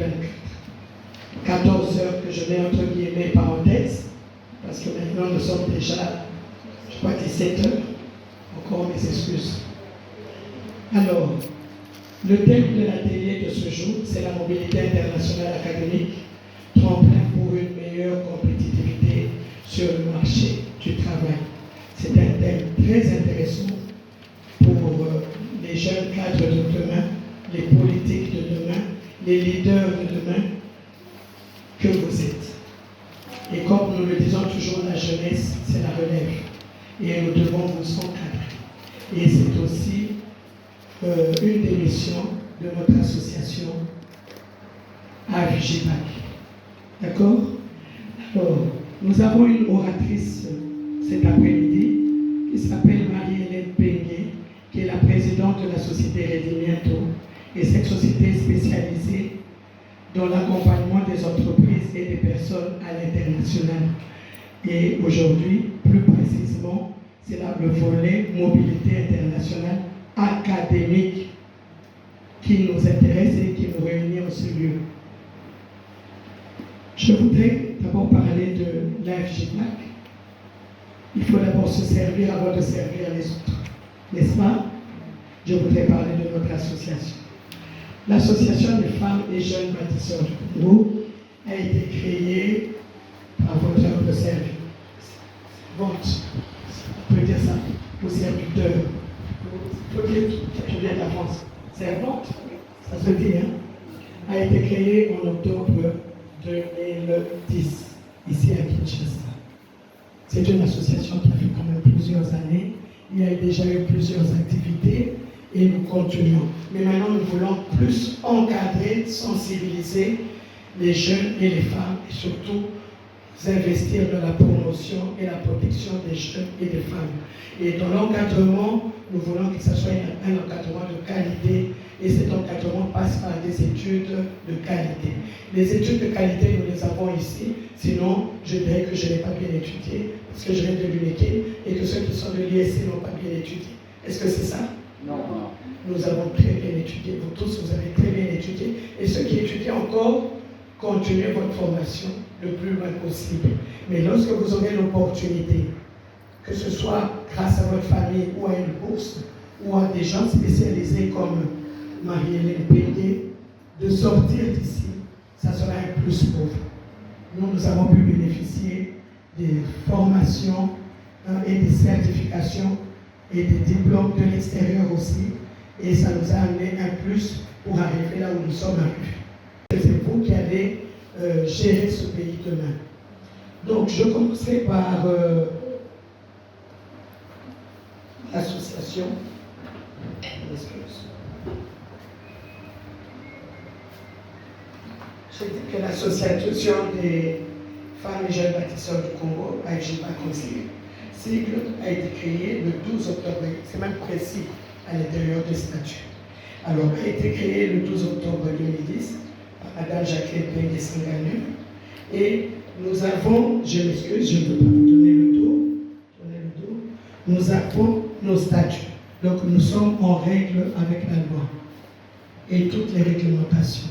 2024. 14 heures que je mets entre guillemets parenthèse, parce que maintenant nous sommes déjà, je crois, 17 heures. Encore mes excuses. Alors, le thème de l'atelier de ce jour, c'est la mobilité internationale académique, tremplin pour une meilleure compétitivité sur le marché du travail. C'est un thème très intéressant pour les jeunes cadres de demain, les politiques de demain, les leaders de demain que vous êtes. Et comme nous le disons toujours, la jeunesse, c'est la relève. Et nous devons vous encadrer. Et c'est aussi une des missions de notre association AFJPAC. D'accord? Alors, nous avons une oratrice cet après-midi qui s'appelle Marie-Hélène Peñé, qui est la présidente de la société Redimiento. Et cette société est spécialisée dans l'accompagnement des entreprises et des personnes à l'international. Et aujourd'hui, plus précisément, c'est là le volet mobilité internationale académique qui nous intéresse et qui nous réunit en ce lieu. Je voudrais d'abord parler de l'AFJPAC. Il faut d'abord se servir avant de servir les autres, n'est-ce pas? Je voudrais parler de notre association. L'association des femmes et jeunes bâtisseurs du Congo a été créée par votre humble serviteur. On peut dire ça, au serviteur. Il faut dire que tu viens de la France. Servante, ça se dit, hein? A été créée en octobre 2010, ici à Kinshasa. C'est une association qui a fait quand même plusieurs années. Il y a déjà eu plusieurs activités et nous continuons. Mais maintenant, nous voulons plus encadrer, sensibiliser les jeunes et les femmes et surtout investir dans la promotion et la protection des jeunes et des femmes. Et dans l'encadrement, nous voulons que ce soit un encadrement de qualité et cet encadrement passe par des études de qualité. Les études de qualité, nous les avons ici, sinon je dirais que je n'ai pas bien étudié parce que je viens de l'UNEKI et que ceux qui sont de l'ISC n'ont pas bien étudié. Est-ce que c'est ça? Non. Nous avons très bien étudié, vous tous, vous avez très bien étudié et ceux qui étudient encore, continuez votre formation le plus loin possible. Mais lorsque vous aurez l'opportunité, que ce soit grâce à votre famille ou à une bourse, ou à des gens spécialisés comme Marie-Hélène Peñé, de sortir d'ici, ça sera un plus pour vous. Nous avons pu bénéficier des formations et des certifications et des diplômes de l'extérieur aussi, et ça nous a amené un plus pour arriver là où nous sommes arrivés. C'est vous qui allez gérer ce pays demain. Donc, je commencerai par l'association. J'ai dit que l'association des femmes et jeunes bâtisseurs du Congo, AFJPAC aussi, sigle a été créée le 12 octobre, c'est même précis à l'intérieur du statut. Alors, a été créée le 12 octobre 2010 par Madame Jacqueline Peñé Sanganu. Et nous avons, je m'excuse, je ne veux pas vous donner le dos, nous avons nos statuts. Donc nous sommes en règle avec la loi et toutes les réglementations.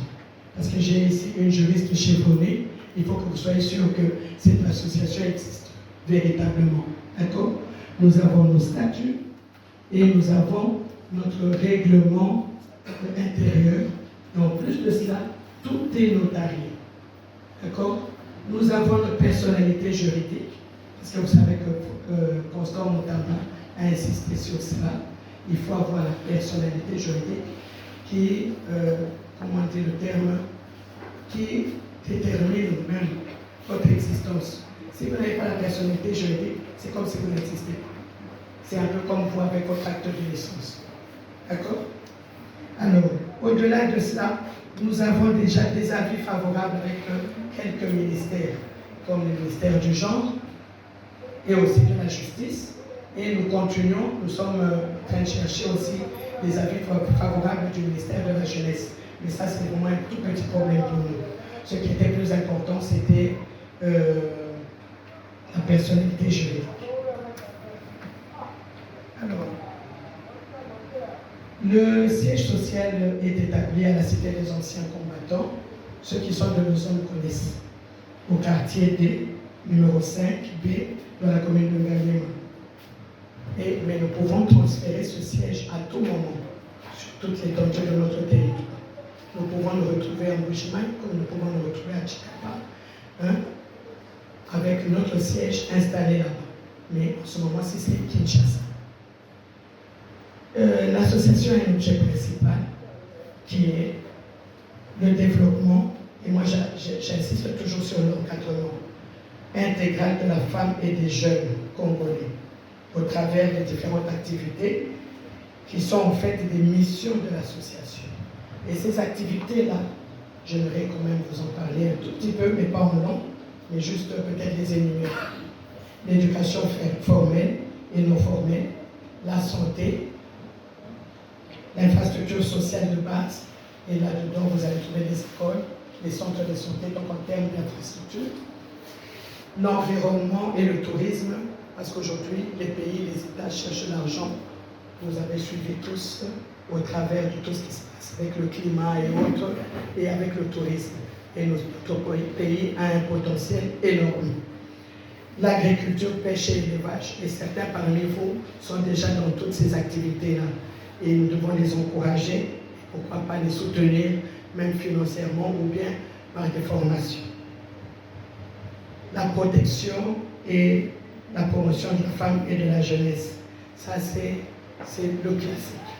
Parce que j'ai ici une juriste chevronnée, il faut que vous soyez sûr que cette association existe véritablement. D'accord? Nous avons nos statuts et nous avons notre règlement intérieur. Et en plus de cela, tout est notarié. D'accord? Nous avons notre personnalité juridique, parce que vous savez que Constant Moutamba a insisté sur cela. Il faut avoir la personnalité juridique qui, comment dire le terme, qui détermine même votre existence. Si vous n'avez pas la personnalité juridique, c'est comme si vous n'existez pas. C'est un peu comme vous avec votre acte de naissance. D'accord? Alors, au-delà de cela, nous avons déjà des avis favorables avec quelques ministères, comme le ministère du genre et aussi de la justice. Et nous continuons, nous sommes en train de chercher aussi des avis favorables du ministère de la jeunesse. Mais ça, c'est vraiment un tout petit problème pour nous. Ce qui était plus important, c'était la personnalité juridique. Alors, le siège social est établi à la Cité des Anciens Combattants, Ceux qui sont de nos zones connaissent. Au quartier D, numéro 5B, dans la commune de Ngaliema. Mais nous pouvons transférer ce siège à tout moment, sur toutes les l'étendue de notre territoire. Nous pouvons nous retrouver en Bushman, comme nous pouvons nous retrouver à Chikapa, avec notre siège installé là-bas. Mais en ce moment-ci, c'est Kinshasa. L'association a un objet principal qui est le développement, et moi j'insiste toujours sur l'encadrement intégral de la femme et des jeunes congolais au travers des différentes activités qui sont en fait des missions de l'association. Et ces activités-là, j'aimerais quand même vous en parler un tout petit peu, mais pas en long, mais juste peut-être les énumérer. L'éducation formelle et non formelle, la santé, l'infrastructure sociale de base, et là-dedans vous allez trouver les écoles, les centres de santé, donc en termes d'infrastructure, l'environnement et le tourisme, parce qu'aujourd'hui les pays, les États cherchent l'argent. Vous avez suivi tous au travers de tout ce qui se passe avec le climat et autres, et avec le tourisme. Et notre pays a un potentiel énorme. L'agriculture, pêche et élevage, et certains parmi vous sont déjà dans toutes ces activités-là. Et nous devons les encourager, et pourquoi pas les soutenir, même financièrement ou bien par des formations. La protection et la promotion de la femme et de la jeunesse, ça c'est le classique.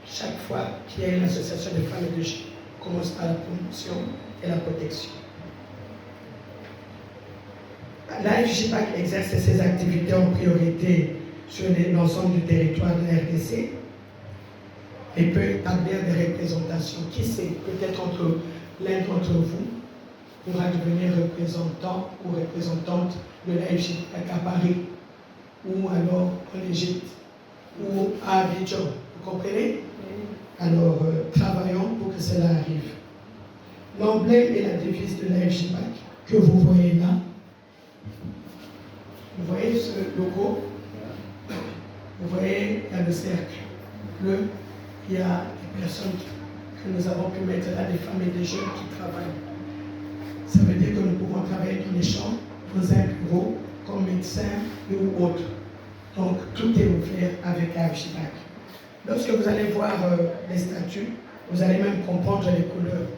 Chaque fois qu'il y a une association de femmes et de jeunes, on commence par la promotion et la protection. La FJPAC exerce ses activités en priorité sur l'ensemble du territoire de la RDC et peut établir des représentations. Qui sait, peut-être l'un d'entre vous pourra devenir représentant ou représentante de la FJPAC à Paris, ou alors en Égypte, ou à Abidjan. Vous comprenez? Alors, travaillons pour que cela arrive. L'emblème et la devise de la FJPAC que vous voyez là, vous voyez ce logo? Vous voyez, il y a le cercle bleu, il y a des personnes que nous avons pu mettre là, des femmes et des jeunes qui travaillent. Ça veut dire que nous pouvons travailler dans les champs, dans un bureau, comme médecin ou autre. Donc, tout est ouvert avec la FJPAC. Lorsque vous allez voir les statuts, vous allez même comprendre les couleurs.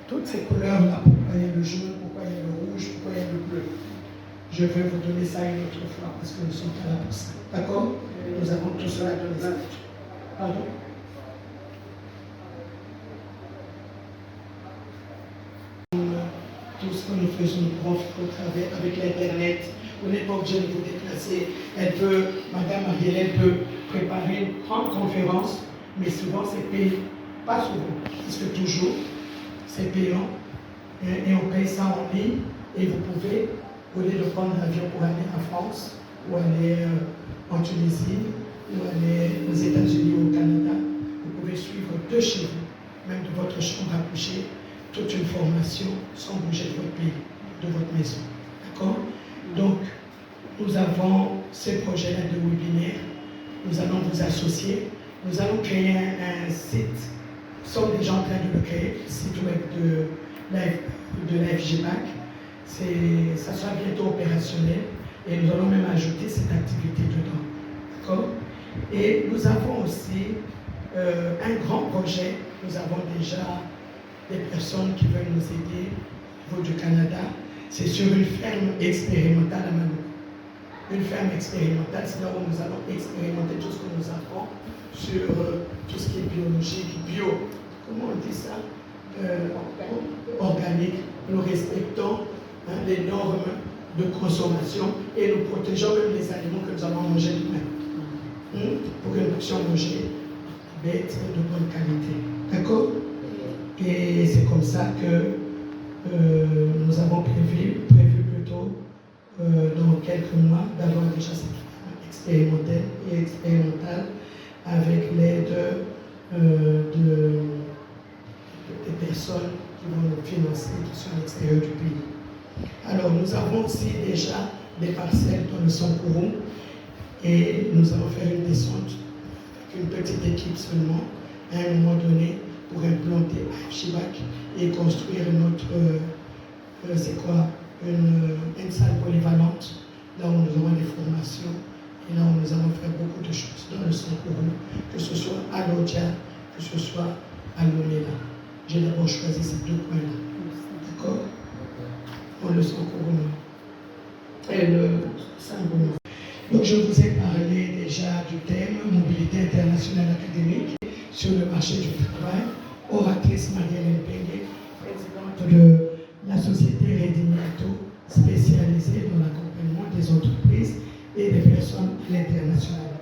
Toutes ces couleurs-là, pourquoi il y a le jaune, pourquoi il y a le rouge, pourquoi il y a le bleu. Je vais vous donner ça une autre fois parce que nous sommes pas là pour ça. D'accord? Nous avons tout cela dans les statuts. Pardon? Tout ce que nous faisons, nous pouvons faire au travers avec l'Internet. Vous n'êtes pas obligé de vous déplacer. Madame Marielle peut préparer une grande conférence, mais souvent c'est payé. Pas souvent, parce que toujours c'est payant. Et on paye ça en ligne. Et vous pouvez, au lieu de prendre l'avion pour aller en France, ou aller en Tunisie, ou aller aux États-Unis ou au Canada, vous pouvez suivre de chez vous, même de votre chambre à coucher, toute une formation sans bouger de votre pays, de votre maison. D'accord? Donc, nous avons ces projets-là de webinaire. Nous allons vous associer. Nous allons créer un site. Nous sommes déjà en train de le créer, le site web de la FJPAC. Ça sera bientôt opérationnel et nous allons même ajouter cette activité dedans. D'accord? Et nous avons aussi un grand projet. Nous avons déjà des personnes qui veulent nous aider au niveau du Canada. C'est sur une ferme expérimentale à Manouk. Une ferme expérimentale, c'est là où nous allons expérimenter tout ce que nous avons sur tout ce qui est biologique, bio. Comment on dit ça? Organique. Nous respectons les normes de consommation et nous protégeons même les aliments que nous allons manger demain. Pour que nous puissions manger bêtes de bonne qualité. D'accord? Et c'est comme ça que nous avons prévu plutôt dans quelques mois d'avoir déjà cette expérimentale avec l'aide des personnes qui vont nous financer, qui sont à l'extérieur du pays. Alors nous avons aussi déjà des parcelles dans le Sankourou et nous allons faire une descente avec une petite équipe seulement à un moment donné pour implanter Chibac et construire une salle polyvalente, là où nous avons des formations et là où nous allons faire beaucoup de choses dans le Sankourou, que ce soit à Lodja, que ce soit à Lomela. J'ai d'abord choisi ces deux coins-là. D'accord? Pour le Sankourou et le Sangourou. Donc je vous ai parlé déjà du thème mobilité internationale académique sur le marché du travail. Oratrice Marie-Hélène Pengue, présidente de la société Redimiato, spécialisée dans l'accompagnement des entreprises et des personnes à l'international.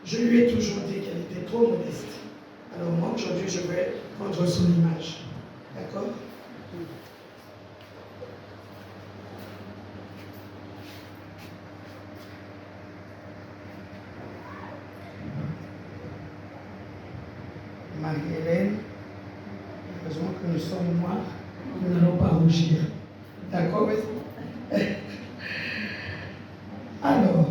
Je lui ai toujours dit qu'elle était trop modeste. Alors moi, aujourd'hui, je vais prendre son image. D'accord? Marie-Hélène, heureusement que nous sommes noirs, nous n'allons pas rougir. D'accord? Alors,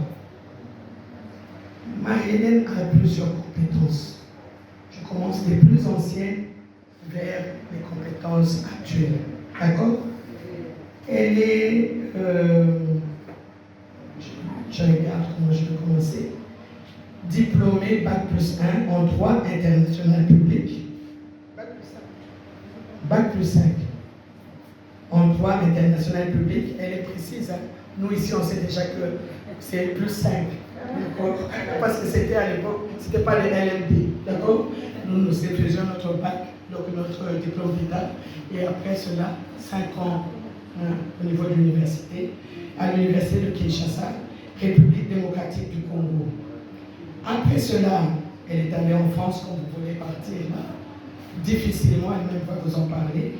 Marie-Hélène a plusieurs compétences. Je commence des plus anciennes vers les compétences actuelles. D'accord? Elle est, je regarde comment je vais commencer, diplômée Bac+1 en droit international public. Bac+5 en droit international public. Elle est précise. Hein? Nous ici, on sait déjà que c'est +5. D'accord? Parce que c'était à l'époque, c'était pas les LMD. D'accord? Nous faisions notre bac, donc notre diplôme d'État. Et après cela, 5 ans au niveau de l'université, à l'université de Kinshasa, République démocratique du Congo. Après cela, elle est allée en France, comme vous voulez partir là. Difficilement, elle-même va vous en parler.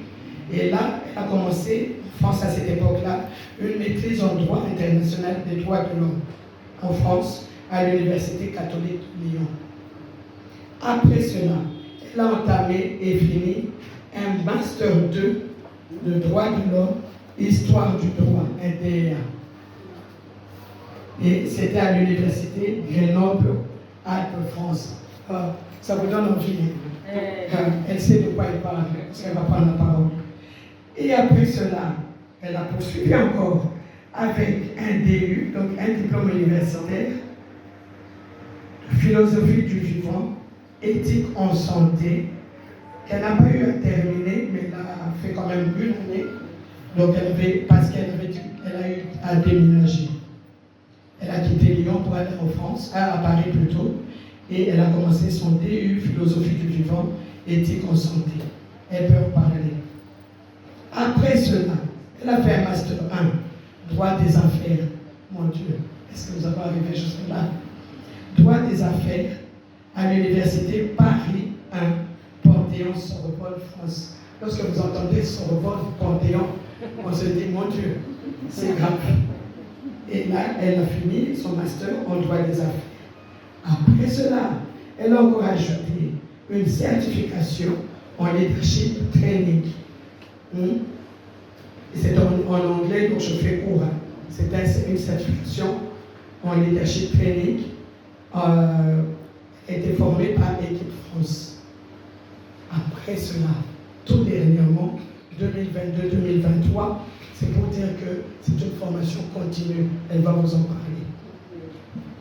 Et là, elle a commencé, en France à cette époque-là, une maîtrise en droit international des droits de l'homme en France, à l'Université catholique de Lyon. Après cela, elle a entamé et fini un Master 2 de droit de l'homme, histoire du droit, un DEA. Et c'était à l'Université Grenoble-Alpes-France. Ça vous donne envie. Elle sait de quoi elle parle, parce qu'elle va prendre la parole. Et après cela, elle a poursuivi encore avec un DU, donc un diplôme universitaire, philosophie du vivant, éthique en santé, qu'elle n'a pas eu à terminer, mais elle a fait quand même une année, donc parce qu'elle a eu à déménager. Elle a quitté Lyon pour aller en France, à Paris plutôt, et elle a commencé son DU, philosophie du vivant, éthique en santé. Elle peut en parler. Après cela, elle a fait un Master 1, droit des affaires. Mon Dieu, est-ce que nous avons arrivé jusque-là? Droit des affaires à l'Université Paris 1, Panthéon-Sorbonne, France. Lorsque vous entendez Sorbonne, Panthéon, on se dit, mon Dieu, c'est grave. Et là, elle a fini son master en droit des affaires. Après cela, elle a encore ajouté une certification en leadership training. C'est en anglais, donc je fais court. C'est une certification en leadership training. A été formée par Équipe France. Après cela, tout dernièrement, 2022-2023, c'est pour dire que c'est une formation continue. Elle va vous en parler.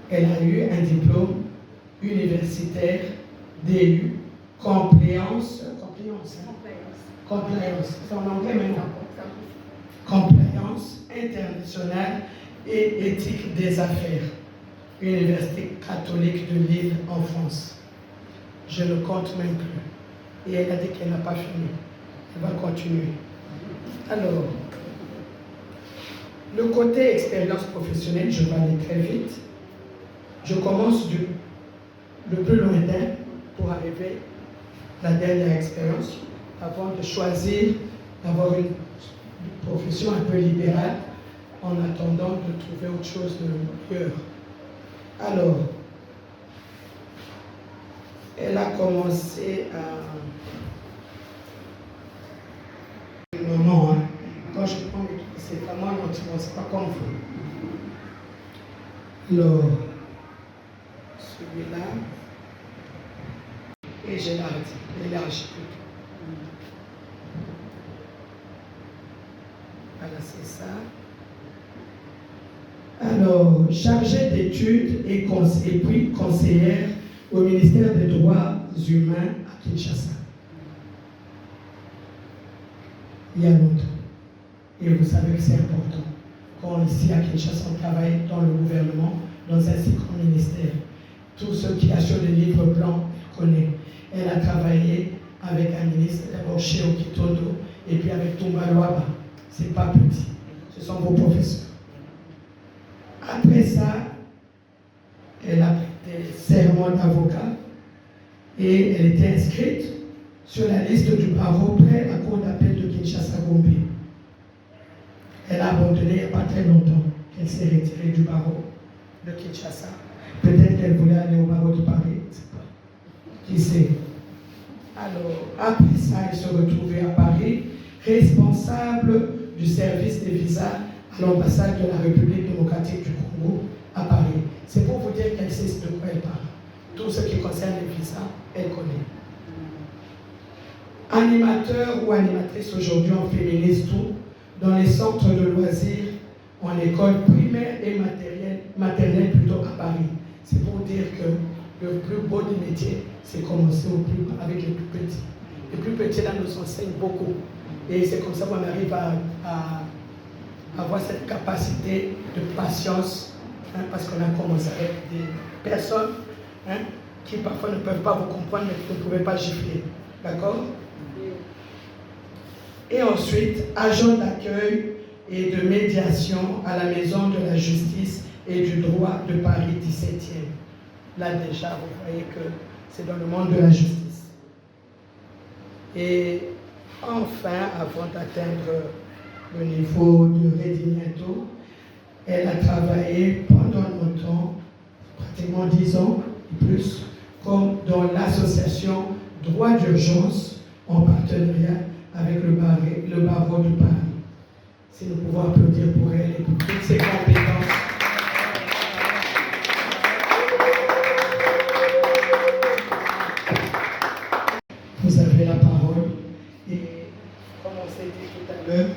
Elle a eu un diplôme universitaire DU, compliance, c'est en anglais maintenant. Compliance internationale et éthique des affaires. Université catholique de Lille en France. Je ne compte même plus. Et elle a dit qu'elle n'a pas fini. Elle va continuer. Alors, le côté expérience professionnelle, je vais aller très vite. Je commence le plus lointain pour arriver à la dernière expérience, avant de choisir d'avoir une profession un peu libérale en attendant de trouver autre chose de meilleur. Alors, elle a commencé à... Non, hein. Quand je prends les trucs, c'est vraiment lentement, c'est pas comme vous. Alors, celui-là, et j'ai l'élargi plutôt. Voilà, c'est ça. Alors, chargée d'études et puis conseillère au ministère des Droits humains à Kinshasa. Il y a longtemps. Et vous savez que c'est important. Quand ici à Kinshasa, on travaille dans le gouvernement, dans un si grand ministère. Tous ceux qui assurent les livres blancs, elle connaît. Elle a travaillé avec un ministre, d'abord chez Okitondo, et puis avec Toumba Luaba. C'est pas petit. Ce sont vos professeurs. Après ça, elle a prêté serment d'avocat et elle était inscrite sur la liste du barreau près la cour d'appel de Kinshasa-Gombe. Elle a abandonné il n'y a pas très longtemps qu'elle s'est retirée du barreau de Kinshasa. Peut-être qu'elle voulait aller au barreau de Paris, je ne sais pas. Qui sait? Alors, après ça, elle se retrouvait à Paris, responsable du service des visas à l'ambassade de la République démocratique du Congo à Paris. C'est pour vous dire qu'elle sait de quoi elle parle. Tout ce qui concerne les visas, elle connaît. Animateur ou animatrice aujourd'hui, on féminise tout, dans les centres de loisirs, en école primaire et maternelle plutôt à Paris. C'est pour dire que le plus beau des métiers, c'est commencer avec les plus petits. Les plus petits, là, nous enseignent beaucoup. Et c'est comme ça qu'on arrive à avoir cette capacité de patience, hein, parce qu'on a commencé avec des personnes qui parfois ne peuvent pas vous comprendre, mais vous ne pouvez pas gifler. D'accord? Et ensuite, agent d'accueil et de médiation à la Maison de la Justice et du Droit de Paris 17e. Là déjà, vous voyez que c'est dans le monde de la justice. Et enfin, avant d'atteindre le niveau de Redimiento, elle a travaillé pendant longtemps, pratiquement 10 ans et plus, comme dans l'association Droit d'urgence en partenariat avec le barreau de Paris. Si nous pouvons applaudir pour elle et pour toutes ses compétences. Vous avez la parole. Et comme on s'est dit tout à l'heure,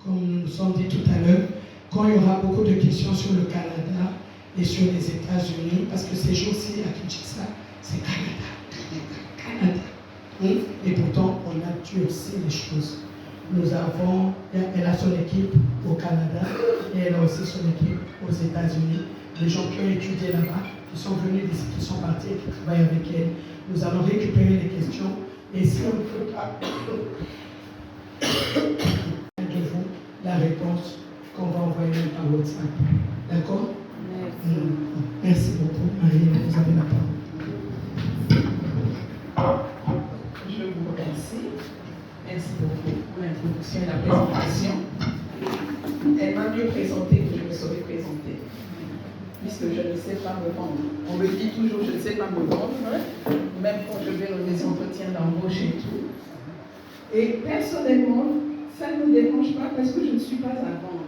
comme nous nous sommes dit tout à l'heure, quand il y aura beaucoup de questions sur le Canada et sur les États-Unis, parce que ces jours-ci à Kinshasa, c'est Canada. Et pourtant, on a durci les choses. Elle a son équipe au Canada et elle a aussi son équipe aux États-Unis. Les gens qui ont étudié là-bas, qui sont venus d'ici, qui sont partis et qui travaillent avec elle. Nous allons récupérer les questions et si on ne peut pas de vous la réponse qu'on va envoyer par WhatsApp. D'accord? Merci. Merci beaucoup, Marie. Vous avez la parole. Je vous remercie. Merci beaucoup pour l'introduction et la présentation. Elle m'a mieux présenté que je me serais présentée, puisque je ne sais pas me vendre. On me dit toujours je ne sais pas me vendre, même quand je vais dans des entretiens d'embauche et tout. Et personnellement, ça ne me dérange pas parce que je ne suis pas à vendre.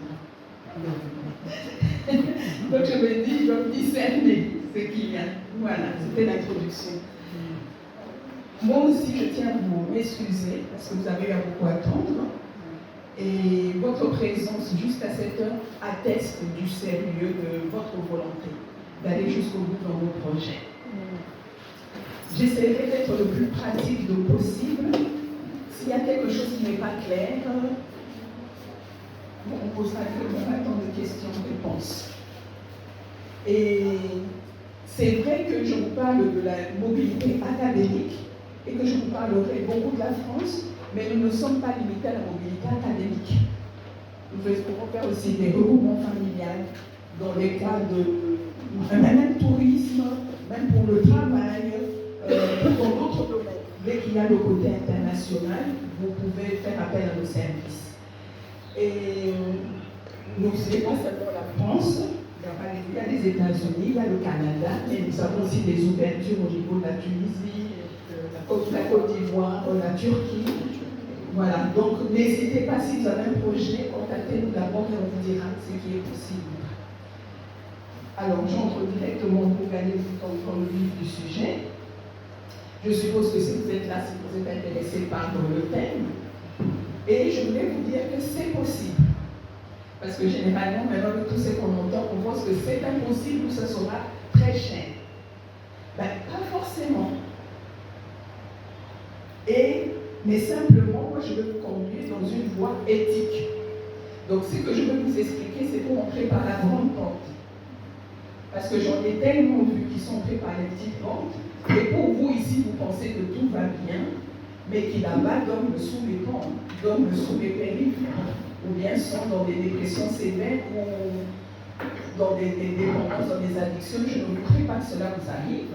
Donc je me dis, je dois discerner ce qu'il y a. Voilà, c'était l'introduction. Moi aussi, je tiens à vous m'excuser parce que vous avez eu à beaucoup attendre. Et votre présence juste à cette heure atteste du sérieux de votre volonté d'aller jusqu'au bout dans vos projets. J'essaierai d'être le plus pratique possible. S'il y a quelque chose qui n'est pas clair, on posera pas tant de questions-réponses. Et c'est vrai que je vous parle de la mobilité académique et que je vous parlerai beaucoup de la France, mais nous ne sommes pas limités à la mobilité académique. Nous pourrons faire aussi des regroupements familiales dans les cas de même tourisme, même pour le travail, dans d'autres domaines. Dès qu'il y a le côté international, vous pouvez faire appel à nos services. Et nous ne sommes pas seulement la France, il y a les États-Unis, il y a le Canada, mais nous avons aussi des ouvertures au niveau de la Tunisie, la Côte d'Ivoire, la Turquie. Voilà, donc n'hésitez pas si vous avez un projet, contactez-nous d'abord et on vous dira ce qui est possible. Alors j'entre directement pour gagner dans le vif du sujet. Je suppose que si vous êtes là, si vous êtes intéressé par le thème. Et je voulais vous dire que c'est possible. Parce que généralement, maintenant, avec tous ces commentaires, on pense que c'est impossible ou ça sera très cher. Ben, pas forcément. Mais simplement, moi, je veux vous conduire dans une voie éthique. Donc, ce que je veux vous expliquer, c'est pour entrer par la grande porte. Parce que j'en ai tellement vu qui sont entrés par les petites portes. Et pour vous, ici, vous pensez que tout va bien, mais qui là-bas dorment sous les ponts, dorment sous les périphes, ou bien sont dans des dépressions sévères, ou dans des dépendances, dans des addictions. Je ne vous prie pas que cela vous arrive.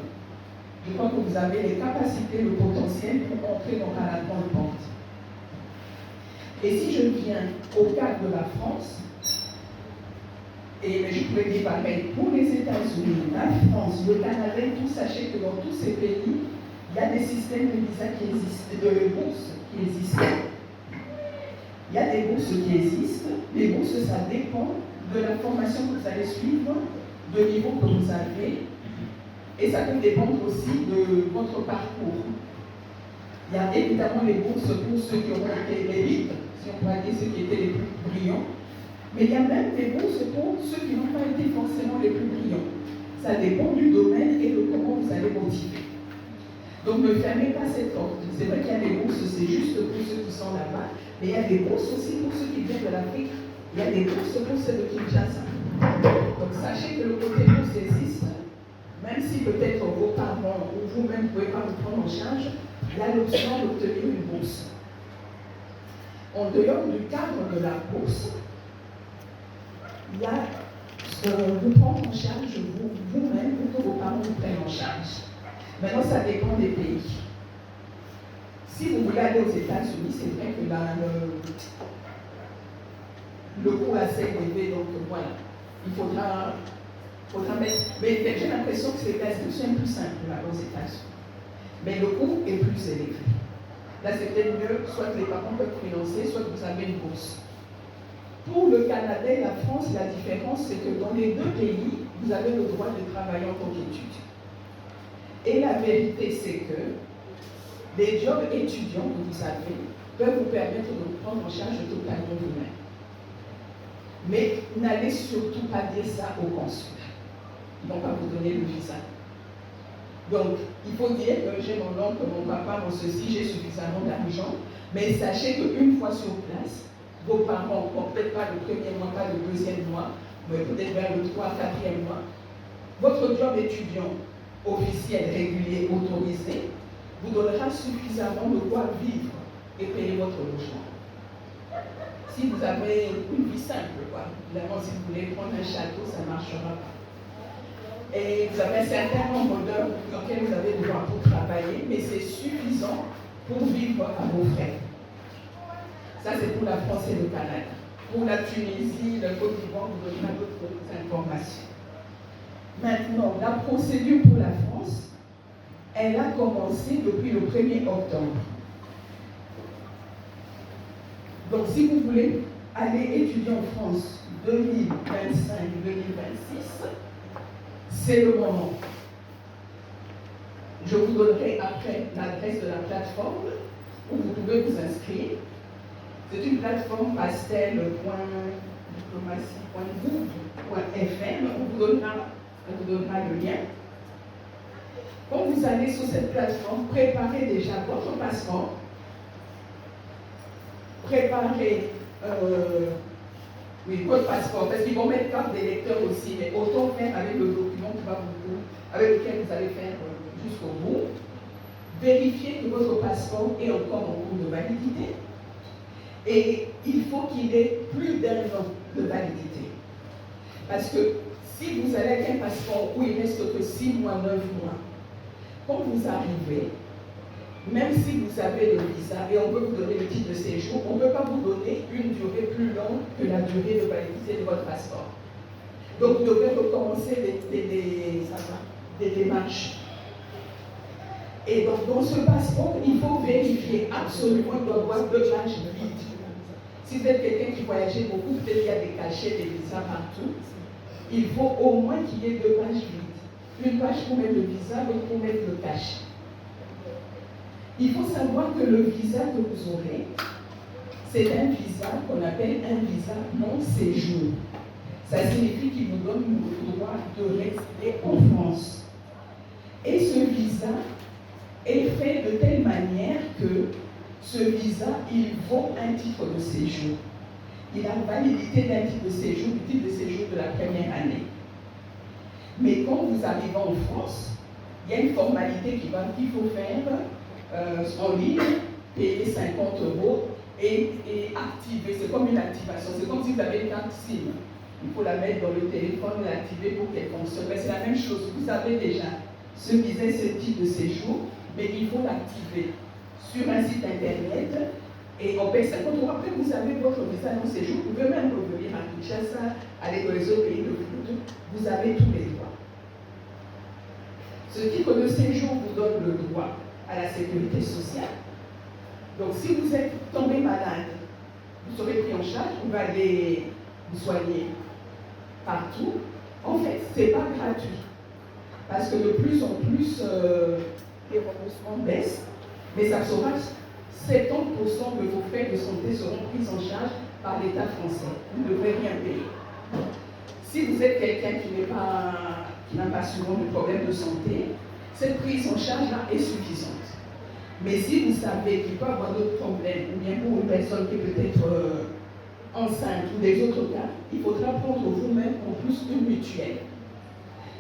Je crois que vous avez les capacités, le potentiel pour entrer dans la grande porte. Et si je viens au cadre de la France, et je pourrais dire pareil, pour les États-Unis, la France, le Canada, tout, sachez que dans tous ces pays, il y a des systèmes de visa qui existent, de bourses qui existent. Il y a des bourses qui existent. Les bourses, ça dépend de la formation que vous allez suivre, du niveau que vous avez, et ça peut dépendre aussi de votre parcours. Il y a évidemment les bourses pour ceux qui ont été l'élite, si on pourrait dire ceux qui étaient les plus brillants, mais il y a même des bourses pour ceux qui n'ont pas été forcément les plus brillants. Ça dépend du domaine et de comment vous allez motiver. Donc ne fermez pas cette porte. C'est vrai qu'il y a des bourses, c'est juste pour ceux qui sont là-bas, mais il y a des bourses aussi pour ceux qui viennent de l'Afrique. Il y a des bourses pour ceux de Kinshasa. Donc sachez que le côté bourse existe, même si peut-être vos parents ou vous-même ne pouvez pas vous prendre en charge, il y a l'option d'obtenir une bourse. En dehors du cadre de la bourse, il y a vous prendre en charge vous-même ou que vos parents vous prennent en charge. Maintenant, ça dépend des pays. Si vous voulez aller aux États-Unis, c'est vrai que là, le coût est assez élevé, donc voilà. Il faudra mettre. Mais j'ai l'impression que l'inscription est plus simple là, aux États-Unis. Mais le coût est plus élevé. Là, c'est peut-être mieux, soit que les parents peuvent financer, soit que vous avez une bourse. Pour le Canada et la France, la différence, c'est que dans les deux pays, vous avez le droit de travailler en tant qu'étudiant. Et la vérité, c'est que les jobs étudiants que vous avez peuvent vous permettre de vous prendre en charge totalement vous-même. Mais n'allez surtout pas dire ça au consulat. Ils ne vont pas vous donner le visa. Donc, il faut dire que j'ai mon oncle, mon papa, mon ceci, j'ai suffisamment d'argent, mais sachez qu'une fois sur place, vos parents, peut-être pas le premier mois, pas le deuxième mois, mais peut-être vers le 3, 4e mois, votre job étudiant officiel, régulier, autorisé, vous donnera suffisamment de quoi vivre et payer votre logement. Si vous avez une vie simple, quoi. Évidemment, si vous voulez prendre un château, ça ne marchera pas. Et vous avez un certain nombre d'heures dans lesquelles vous avez besoin pour travailler, mais c'est suffisant pour vivre à vos frais. Ça, c'est pour la France et le Canada. Pour la Tunisie, le Côte d'Ivoire, vous donnerez d'autres informations. Maintenant, la procédure pour la France, elle a commencé depuis le 1er octobre. Donc, si vous voulez aller étudier en France 2025-2026, c'est le moment. Je vous donnerai après l'adresse de la plateforme où vous pouvez vous inscrire. C'est une plateforme pastel.diplomatie.gouv.fr. On vous donnera le lien. Quand vous allez sur cette plateforme, préparez déjà votre passeport. Préparez votre passeport, parce qu'ils vont mettre carte d'électeur aussi, mais autant faire avec le document avec lequel vous allez faire jusqu'au bout. Vérifiez que votre passeport est encore en cours de validité. Et il faut qu'il ait plus d'1 an de validité. Parce que si vous allez avec un passeport où il ne reste que 6 mois, 9 mois, quand vous arrivez, même si vous avez le visa et on peut vous donner le titre de séjour, on ne peut pas vous donner une durée plus longue que la durée de validité de votre passeport. Donc vous devez recommencer des démarches. Et donc dans ce passeport, il faut vérifier absolument, il doit avoir 2 pages vides. Si vous êtes quelqu'un qui voyageait beaucoup, peut-être qu'il y a des cachets, des visas partout. Il faut au moins qu'il y ait 2 pages vides. Une page pour mettre le visa, l'autre pour mettre le cachet. Il faut savoir que le visa que vous aurez, c'est un visa qu'on appelle un visa non-séjour. Ça signifie qu'il vous donne le droit de rester en France. Et ce visa est fait de telle manière que ce visa, il vaut un titre de séjour. Il a validité d'un titre de séjour, du titre de séjour de la première année. Mais quand vous arrivez en France, il y a une formalité qu'il faut faire en ligne, payer 50 € et activer. C'est comme une activation. C'est comme si vous avez une carte SIM. Il faut la mettre dans le téléphone, l'activer pour qu'elle fonctionne. Mais c'est la même chose. Vous avez déjà ce visa, ce type de séjour, mais il faut l'activer sur un site internet et on paye 50 €. Après, vous avez votre visa non séjour. Vous pouvez même revenir à Kinshasa, aller dans les autres pays de foot. Vous avez tous les droits. Ce titre de séjour vous donne le droit à la sécurité sociale. Donc, si vous êtes tombé malade, vous serez pris en charge, vous allez vous soigner partout. En fait, ce n'est pas gratuit. Parce que de plus en plus, les remboursements baissent, mais ça sera 70% de vos frais de santé seront pris en charge par l'État français. Vous ne devrez rien payer. Si vous êtes quelqu'un qui n'a pas souvent de problème de santé, cette prise en charge-là est suffisante. Mais si vous savez qu'il peut y avoir d'autres problèmes, ou bien pour une personne qui peut être enceinte ou des autres cas, il faudra prendre vous-même en plus une mutuelle.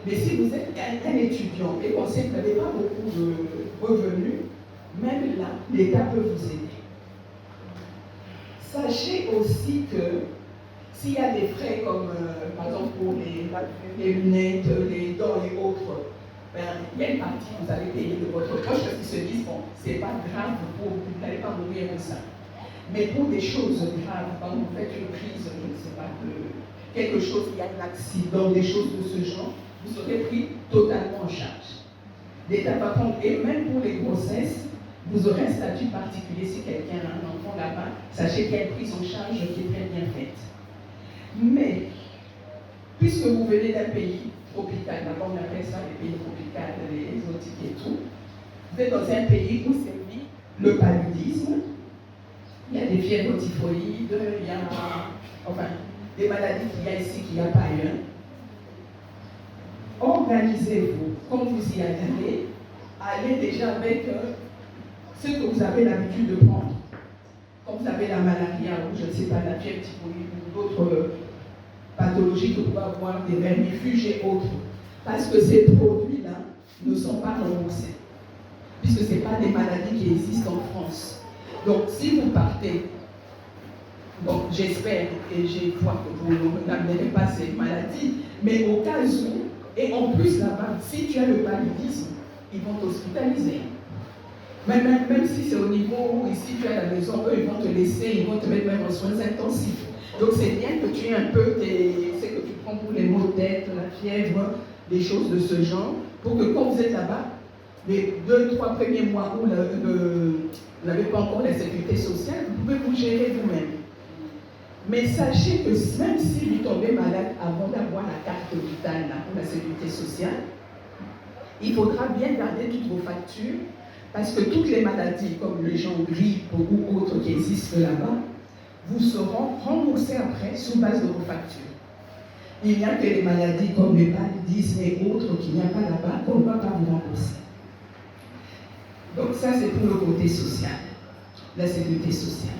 Mais si vous êtes un étudiant et qu'on sait que vous n'avez pas beaucoup de revenus, même là, l'État peut vous aider. Sachez aussi que s'il y a des frais comme, par exemple, pour les lunettes, les dents et autres, il y a une partie que vous allez payer de votre poche parce qu'ils se disent, bon, c'est pas grave, vous n'allez pas mourir comme ça. Mais pour des choses graves, quand vous faites une crise, je ne sais pas, quelque chose, il y a un accident, des choses de ce genre, vous serez pris totalement en charge. L'État va prendre, et même pour les grossesses, vous aurez un statut particulier si quelqu'un a un enfant là-bas, sachez qu'il y a une prise en charge qui est très bien faite. Mais, puisque vous venez d'un pays tropical, d'abord on appelle ça les pays tropicaux, les exotiques et tout, vous êtes dans un pays où sévit le paludisme, il y a des fièvres typhoïdes, il y a des maladies qu'il y a ici qu'il n'y a pas ailleurs. Organisez-vous, quand vous y allez déjà avec ce que vous avez l'habitude de prendre. Quand vous avez la malaria ou je ne sais pas, la fièvre typhoïde ou d'autres pathologies que vous pouvez avoir, des vermifuges et autres. Parce que ces produits-là ne sont pas remboursés. Puisque ce n'est pas des maladies qui existent en France. Donc si vous partez, donc j'espère et j'ai foi que vous n'amenerez pas ces maladies, mais au cas où, et en plus là-bas, si tu as le paludisme, ils vont t'hospitaliser. Même si c'est au niveau où ici tu es à la maison, eux ils vont te laisser, ils vont te mettre même en soins intensifs. Donc c'est bien que tu aies un peu c'est que tu prends pour les maux de tête, la fièvre, des choses de ce genre, pour que quand vous êtes là-bas, les 2-3 premiers mois où vous n'avez pas encore la sécurité sociale, vous pouvez vous gérer vous-même. Mais sachez que même si vous tombez malade avant d'avoir la carte vitale pour la sécurité sociale, il faudra bien garder toutes vos factures parce que toutes les maladies comme les gens grippe ou autres qui existent là-bas vous seront remboursées après sous base de vos factures. Il n'y a que les maladies comme les paludismes et autres qu'il n'y a pas là-bas qu'on ne va pas vous rembourser. Donc ça c'est pour le côté social, la sécurité sociale.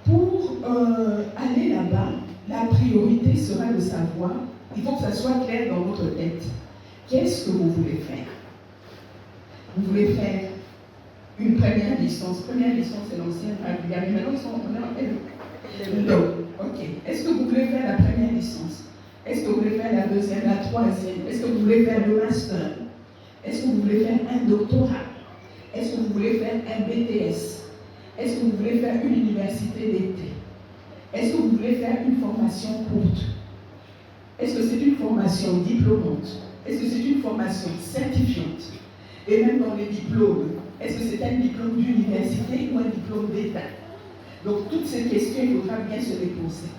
Pour aller là-bas, la priorité sera de savoir, il faut que ça soit clair dans votre tête. Qu'est-ce que vous voulez faire? Vous voulez faire une première licence. Première licence, c'est l'ancienne Bulgarie. Maintenant, ils sont en non. Ok. Est-ce que vous voulez faire la première licence? Est-ce que vous voulez faire la deuxième, la troisième? Est-ce que vous voulez faire le master? Est-ce que vous voulez faire un doctorat? Est-ce que vous voulez faire un BTS? Est-ce que vous voulez faire une université d'été? Est-ce que vous voulez faire une formation courte? Est-ce que c'est une formation diplômante? Est-ce que c'est une formation certifiante? Et même dans les diplômes, est-ce que c'est un diplôme d'université ou un diplôme d'État? Donc toutes ces questions, il faudra bien se les poser.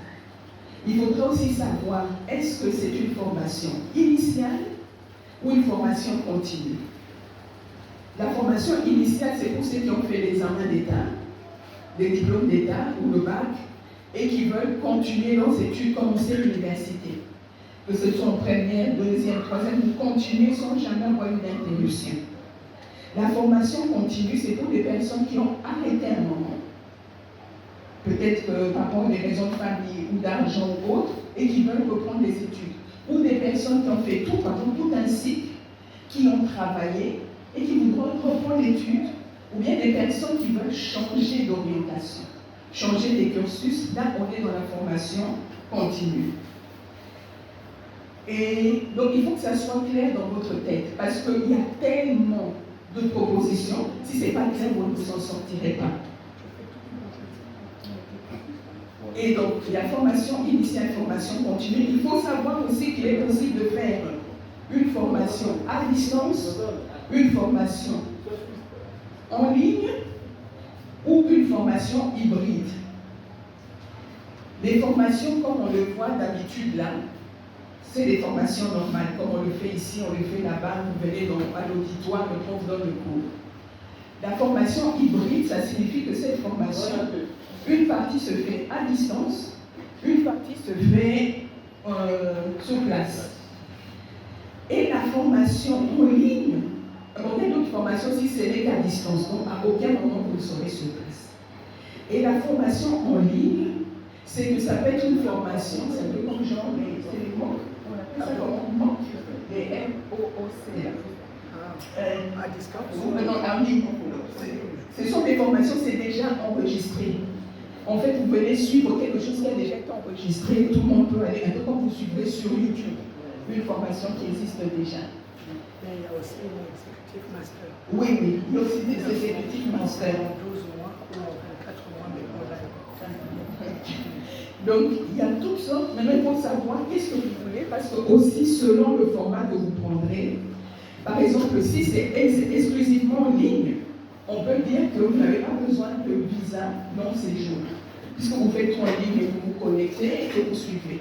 Il faudra aussi savoir, est-ce que c'est une formation initiale ou une formation continue? La formation initiale, c'est pour ceux qui ont fait l'examen d'État, les diplômes d'État ou le bac, et qui veulent continuer leurs études, commencer l'université. Que ce soit en première, deuxième, troisième, vous continuez sans jamais avoir une interruption. La formation continue, c'est pour des personnes qui ont arrêté un moment, peut-être par rapport à des raisons de famille ou d'argent ou autre, et qui veulent reprendre les études. Ou des personnes qui ont fait tout, par exemple, tout un cycle, qui ont travaillé et qui voudront reprendre l'étude, ou bien des personnes qui veulent changer d'orientation, changer des cursus. Là, on est dans la formation continue. Et donc, il faut que ça soit clair dans votre tête, parce qu'il y a tellement de propositions, si ce n'est pas clair, vous ne vous en sortirez pas. Et donc, il y a formation initiale, formation continue. Il faut savoir aussi qu'il est possible de faire une formation à distance, une formation en ligne ou une formation hybride. Les formations, comme on le voit d'habitude là, c'est des formations normales, comme on le fait ici, on le fait là-bas, vous venez à l'auditoire, le prof donne le cours. La formation hybride, ça signifie que cette formation, une partie se fait à distance, une partie se fait sur place. Et la formation en ligne, il y a d'autres formations si ce n'est qu'à distance, donc à aucun moment vous ne serez sur place. Et la formation en ligne, c'est que ça peut être une formation, c'est un peu comme genre, c'est les MOOC, on appelle ça comment MOOC, les MOOC. À distance. Non, en ligne. Ce sont des formations, c'est déjà enregistré. En fait, vous venez suivre quelque chose qui a déjà été enregistré, tout le monde peut aller, un peu comme vous suivez sur YouTube, une formation qui existe déjà. Il y a aussi une executive master. Oui, oui, il y a aussi des executive masters. En 12 mois ou en 24 mois, mais donc, il y a toutes sortes. Maintenant, il faut savoir qu'est-ce que vous voulez, parce que aussi, selon le format que vous prendrez, par exemple, si c'est exclusivement en ligne, on peut dire que vous n'avez pas besoin de visa non-séjour, puisque vous faites tout en ligne et vous vous connectez et que vous suivez.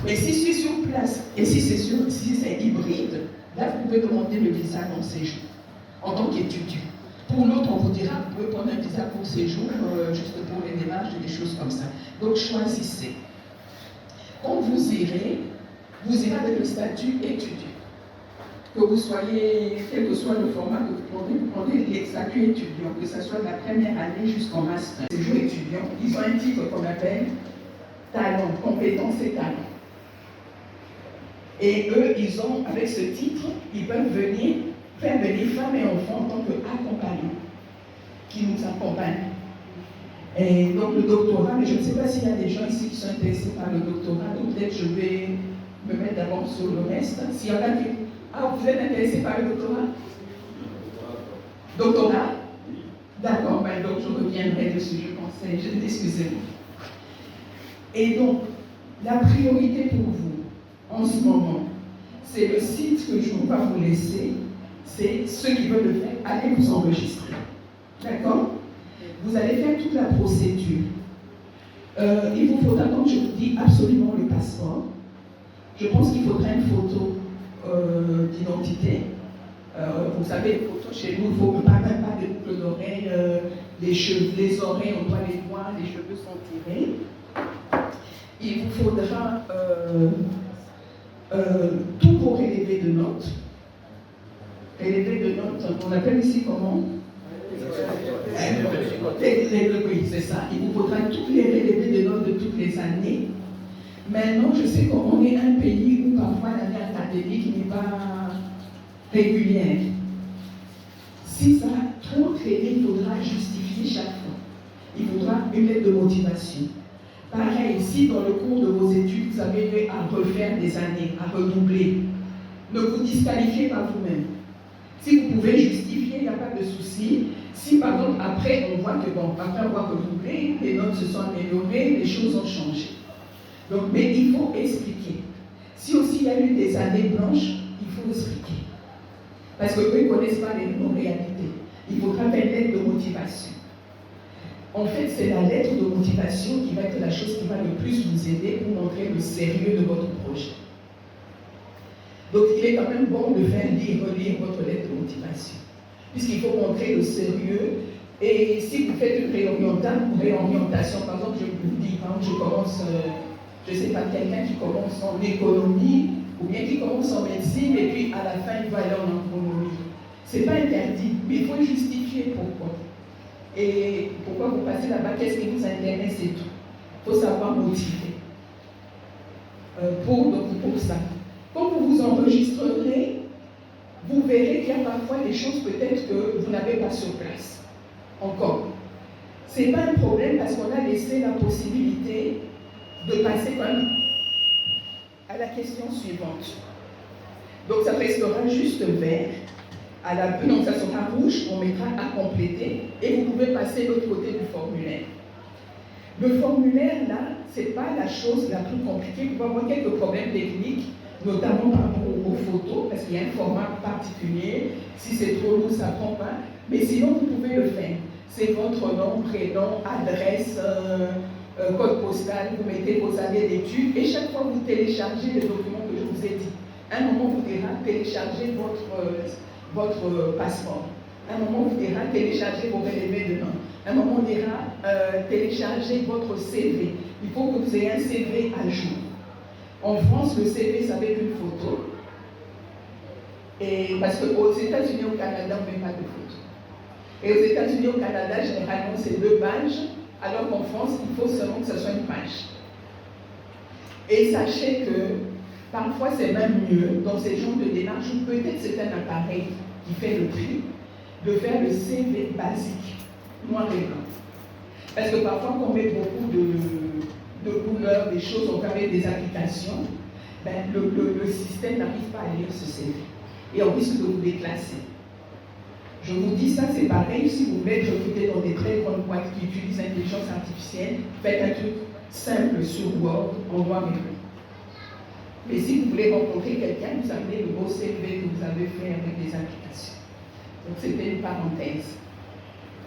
Mais si c'est sur place, et si c'est hybride, là, vous pouvez demander le visa non-séjour en tant qu'étudiant. Pour l'autre, on vous dira, vous pouvez prendre un visa pour séjour, juste pour les démarches et des choses comme ça. Donc, choisissez. Quand vous irez avec le statut étudiant. Que vous soyez, quel que soit le format que vous prenez les statuts étudiants, que ce soit de la première année jusqu'en master. Séjour étudiant, ils ont un titre qu'on appelle talent, compétences et talent. Et eux, ils ont, avec ce titre, ils peuvent faire venir femmes et enfants en tant qu'accompagnants, qui nous accompagnent. Et donc le doctorat, mais je ne sais pas s'il y a des gens ici qui sont intéressés par le doctorat, donc peut-être je vais me mettre d'abord sur le reste. S'il y en a qui... Ah, vous êtes intéressé par le doctorat? Doctorat? D'accord, ben donc je reviendrai dessus, je pensais, excusez-moi. Et donc, la priorité pour vous, en ce moment, c'est le site que je ne vais pas vous laisser, c'est ceux qui veulent le faire, allez vous enregistrer. D'accord? Vous allez faire toute la procédure. Il vous faudra, comme je vous dis, absolument le passeport. Je pense qu'il faudra une photo d'identité. Vous savez, les photos chez nous, il ne faut même pas des boucles d'oreilles, les oreilles, on doit les voir, les cheveux sont tirés. Il vous faudra tous vos relevés de notes. Relevés de notes, on appelle ici comment? Oui, c'est ça. Il vous faudra tous les relevés de notes de toutes les années. Maintenant, je sais qu'on est un pays où parfois l'année académique n'est pas régulière. Si ça a trop traîné, il faudra justifier chaque fois. Il faudra une lettre de motivation. Pareil, si dans le cours de vos études, vous avez eu à refaire des années, à redoubler, ne vous disqualifiez pas vous-même. Si vous pouvez justifier, il n'y a pas de souci. Si par exemple, après, on voit que après avoir redoublé, les notes se sont améliorées, les choses ont changé. Donc, mais il faut expliquer. Si aussi il y a eu des années blanches, il faut expliquer. Parce qu'eux ne connaissent pas nos réalités. Il faudra faire une lettre de motivation. En fait, c'est la lettre de motivation qui va être la chose qui va le plus vous aider pour montrer le sérieux de votre projet. Donc, il est quand même bon de faire relire votre lettre de motivation. puisqu'il faut montrer le sérieux. Et si vous faites une réorientation, par exemple, je vous dis, quand je commence, je ne sais pas, quelqu'un qui commence en économie, ou bien qui commence en médecine, et puis à la fin, il va aller en agronomie. Ce n'est pas interdit, mais il faut justifier pourquoi. Et pourquoi vous passez là-bas, qu'est-ce qui vous intéresse et tout. Il faut savoir motiver pour ça. Quand vous vous enregistrerez, vous verrez qu'il y a parfois des choses peut-être que vous n'avez pas sur place. Encore. Ce n'est pas un problème parce qu'on a laissé la possibilité de passer quand même à la question suivante. Donc ça restera juste vert. Donc ça sera rouge, on mettra à compléter et vous pouvez passer de l'autre côté du formulaire. Le formulaire là, ce n'est pas la chose la plus compliquée. Vous pouvez avoir quelques problèmes techniques, notamment par rapport aux photos, parce qu'il y a un format particulier. Si c'est trop lourd, ça ne prend pas. Mais sinon, vous pouvez le faire. C'est votre nom, prénom, adresse, code postal, vous mettez vos années d'études et chaque fois vous téléchargez les documents que je vous ai dit. À un moment, vous dira télécharger votre passeport. À un moment, vous dira télécharger vos relevés de nom. À un moment, on dira télécharger votre CV. Il faut que vous ayez un CV à jour. En France, le CV, c'est avec une photo. Et parce qu'aux États-Unis et au Canada, on ne met pas de photo. Et aux États-Unis et au Canada, généralement, c'est 2 pages, alors qu'en France, il faut seulement que ce soit une page. Et sachez que parfois, c'est même mieux, dans ces genres de démarches, ou peut-être c'est un appareil qui fait le tri, de faire le CV basique, noir et blanc. Parce que parfois, quand on met beaucoup de couleurs, des choses, on fait des applications, ben, le système n'arrive pas à lire ce CV. Et on risque de vous déclasser. Je vous dis ça, c'est pareil, si vous voulez recruter dans des très grandes boîtes qui utilisent l'intelligence artificielle, faites un truc simple sur Word, en noir et blanc. Mais si vous voulez rencontrer quelqu'un, vous avez le beau CV que vous avez fait avec des applications. Donc c'était une parenthèse.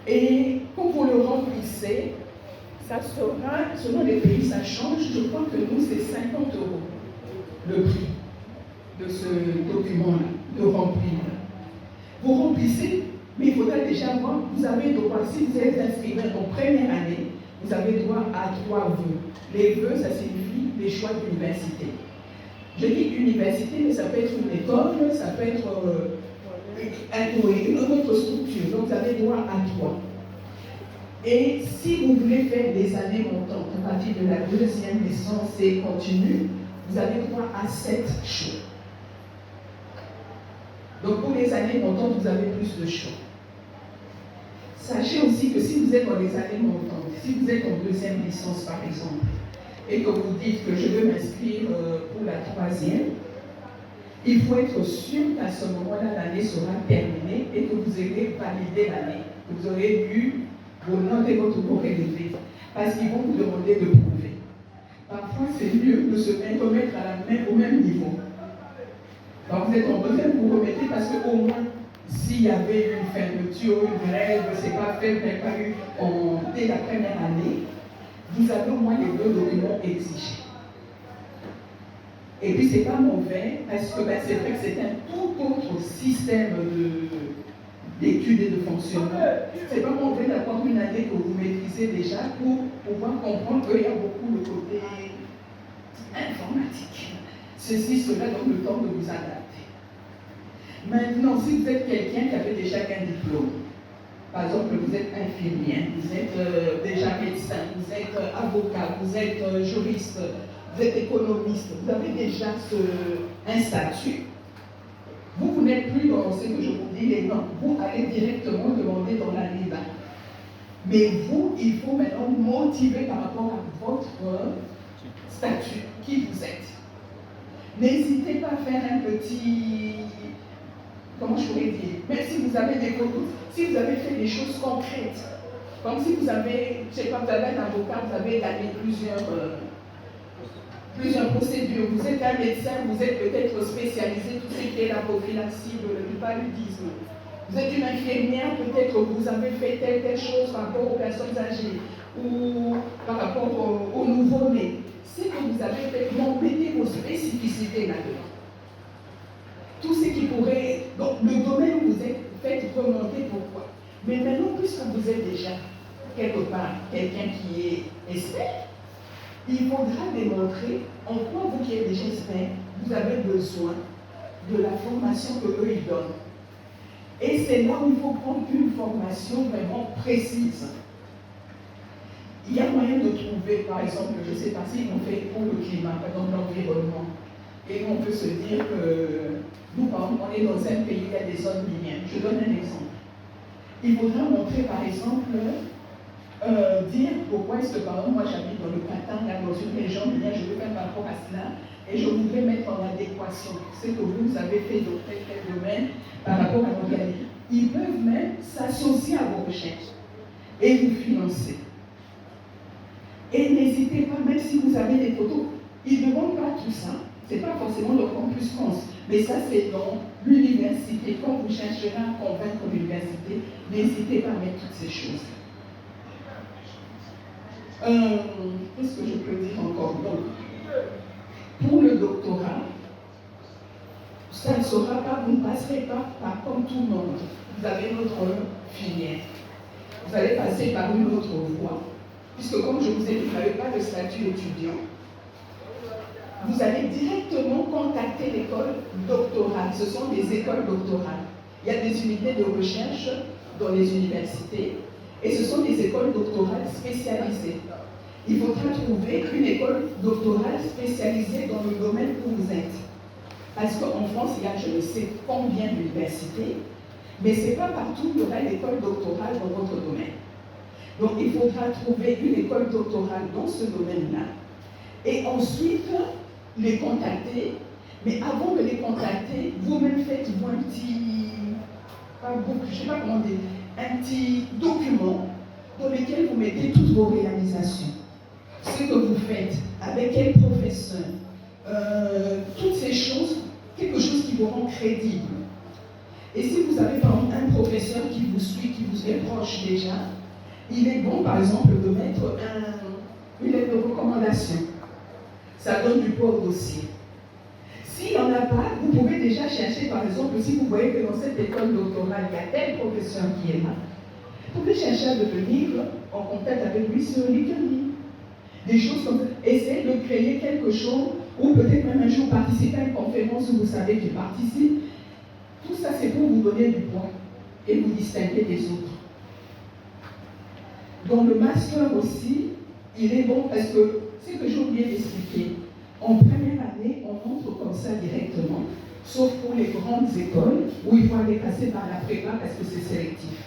Et quand vous le remplissez, ça sera, selon les pays, ça change. Je crois que nous, c'est 50 € le prix de ce document-là, de remplir. Vous remplissez, mais il faudra déjà voir, vous avez droit, si vous êtes inscrit en première année, vous avez droit à 3 vœux. Les vœux, ça signifie les choix d'université. Je dis université, mais ça peut être une école, ça peut être une autre structure. Donc vous avez droit à 3. Et si vous voulez faire des années montantes, à partir de la 2e licence et continue, vous avez droit à 7 choix. Donc pour les années montantes, vous avez plus de choix. Sachez aussi que si vous êtes dans les années montantes, si vous êtes en 2e licence par exemple, et que vous dites que je veux m'inscrire pour la 3e, il faut être sûr qu'à ce moment-là, l'année sera terminée et que vous ayez validé l'année, que vous aurez eu vos notes et votre cours élevé, parce qu'ils vont vous demander de prouver. Parfois, c'est mieux de se remettre au même niveau. Quand vous êtes en 2e, vous remettez parce qu'au moins, s'il y avait une fermeture, une grève, c'est pas fait, vous n'avez pas eu dès la première année, vous avez au moins les 2 documents exigés. Et puis, c'est pas mauvais, parce que c'est vrai que c'est un tout autre système d'études et de fonctionnement. C'est pas mauvais d'avoir une année que vous maîtrisez déjà pour pouvoir comprendre qu'il y a beaucoup le côté informatique. Ceci, cela donne le temps de vous adapter. Maintenant, si vous êtes quelqu'un qui avait déjà un diplôme, par exemple, vous êtes infirmière, vous êtes déjà médecin, vous êtes avocat, vous êtes juriste, vous êtes économiste, vous avez déjà un statut, vous n'êtes plus dans ce que je vous dis, les noms. Vous allez directement demander dans la débat. Mais vous, il faut maintenant motiver par rapport à votre statut, qui vous êtes. N'hésitez pas à faire un petit, comment je pourrais dire, même si vous avez des photos, si vous avez fait des choses concrètes, comme si vous avez, je ne sais pas, vous avez un avocat, vous avez gagné plusieurs procédures, vous êtes un médecin, vous êtes peut-être spécialisé tout ce qui est la prophylaxie, le paludisme. Vous êtes une infirmière, peut-être vous avez fait telle chose par rapport aux personnes âgées ou par rapport aux nouveau-nés. C'est que vous avez fait, mettez vos spécificités là-dedans. Tout ce qui pourrait, donc le domaine où vous êtes, faites remonter pourquoi. Mais maintenant, puisque vous êtes déjà quelque part quelqu'un qui est expert, il faudra démontrer en quoi vous qui êtes déjà expert, vous avez besoin de la formation que eux ils donnent. Et c'est là où il faut prendre une formation vraiment précise. Il y a moyen de trouver, par exemple, je ne sais pas si on fait pour le climat, par exemple l'environnement, et on peut se dire que nous, par exemple, on est dans un pays, il y a des zones minières. Je donne un exemple. Il faudra montrer, par exemple, dire pourquoi est-ce que, par exemple, moi j'habite dans le Qatar, là, dans une région minière, je veux faire par rapport à cela, et je voudrais mettre en adéquation ce que vous avez fait dans tel domaine par rapport à l'organisme. Ils peuvent même s'associer à vos recherches et vous financer. Et n'hésitez pas, même si vous avez des photos, ils ne demandent pas tout ça. Ce n'est pas forcément le campus France, mais ça c'est dans l'université. Quand vous chercherez à convaincre l'université, n'hésitez pas à mettre toutes ces choses. Qu'est-ce que je peux dire encore? Donc, pour le doctorat, ça ne sera pas, vous ne passerez pas par comme tout le monde. Vous avez notre filière. Vous allez passer par une autre voie. Puisque comme je vous ai dit, vous n'avez pas de statut étudiant. Vous allez directement contacter l'école doctorale. Ce sont des écoles doctorales. Il y a des unités de recherche dans les universités et ce sont des écoles doctorales spécialisées. Il faudra trouver une école doctorale spécialisée dans le domaine où vous êtes. Parce qu'en France, il y a je ne sais combien d'universités, mais ce n'est pas partout qu'il y aura l'école doctorale dans votre domaine. Donc il faudra trouver une école doctorale dans ce domaine-là et ensuite les contacter. Mais avant de les contacter, vous-même faites-vous un petit, pas beaucoup, je ne sais pas comment dire, un petit document dans lequel vous mettez toutes vos réalisations. Ce que vous faites, avec quel professeur, toutes ces choses, quelque chose qui vous rend crédible. Et si vous avez par exemple un professeur qui vous suit, qui vous est proche déjà, il est bon par exemple de mettre une lettre de recommandation. Ça donne du poids au dossier. S'il n'y en a pas, vous pouvez déjà chercher par exemple, si vous voyez que dans cette école doctorale, il y a tel professeur qui est là, vous pouvez chercher à devenir en contact avec lui sur LinkedIn. Des choses comme ça. Essayez de créer quelque chose, ou peut-être même un jour participer à une conférence où vous savez qu'il participe. Tout ça, c'est pour vous donner du poids et vous distinguer des autres. Dans le master aussi, il est bon parce que, c'est que j'ai oublié d'expliquer, en première année, on entre comme ça directement, sauf pour les grandes écoles où il faut aller passer par la prépa parce que c'est sélectif.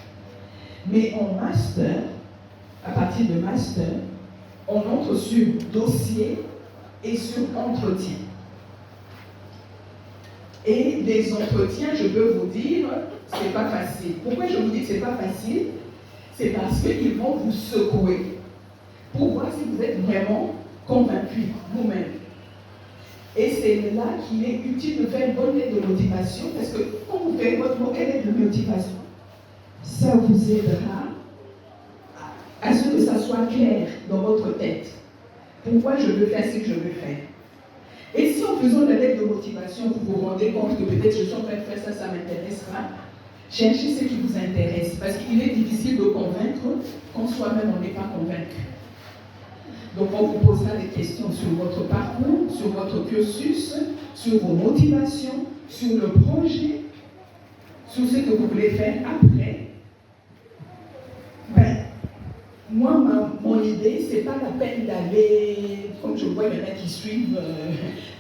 Mais en master, à partir de master, on entre sur dossier et sur entretien. Et les entretiens, je peux vous dire, c'est pas facile. Pourquoi je vous dis que c'est pas facile? C'est parce qu'ils vont vous secouer pour voir si vous êtes vraiment convaincu vous-même. Et c'est là qu'il est utile de faire une bonne lettre de motivation, parce que quand vous faites votre lettre de motivation, ça vous aidera à ce que ça soit clair dans votre tête. Pourquoi je veux faire ce que je veux faire. Et si en faisant la lettre de motivation, vous vous rendez compte que peut-être je suis en train de faire ça, ça m'intéressera, cherchez ce qui vous intéresse, parce qu'il est difficile de convaincre quand soi-même on n'est pas convaincu. Donc on vous posera des questions sur votre parcours, sur votre cursus, sur vos motivations, sur le projet, sur ce que vous voulez faire après. Moi, mon idée, c'est pas la peine d'aller, comme je vois, il y en a qui suivent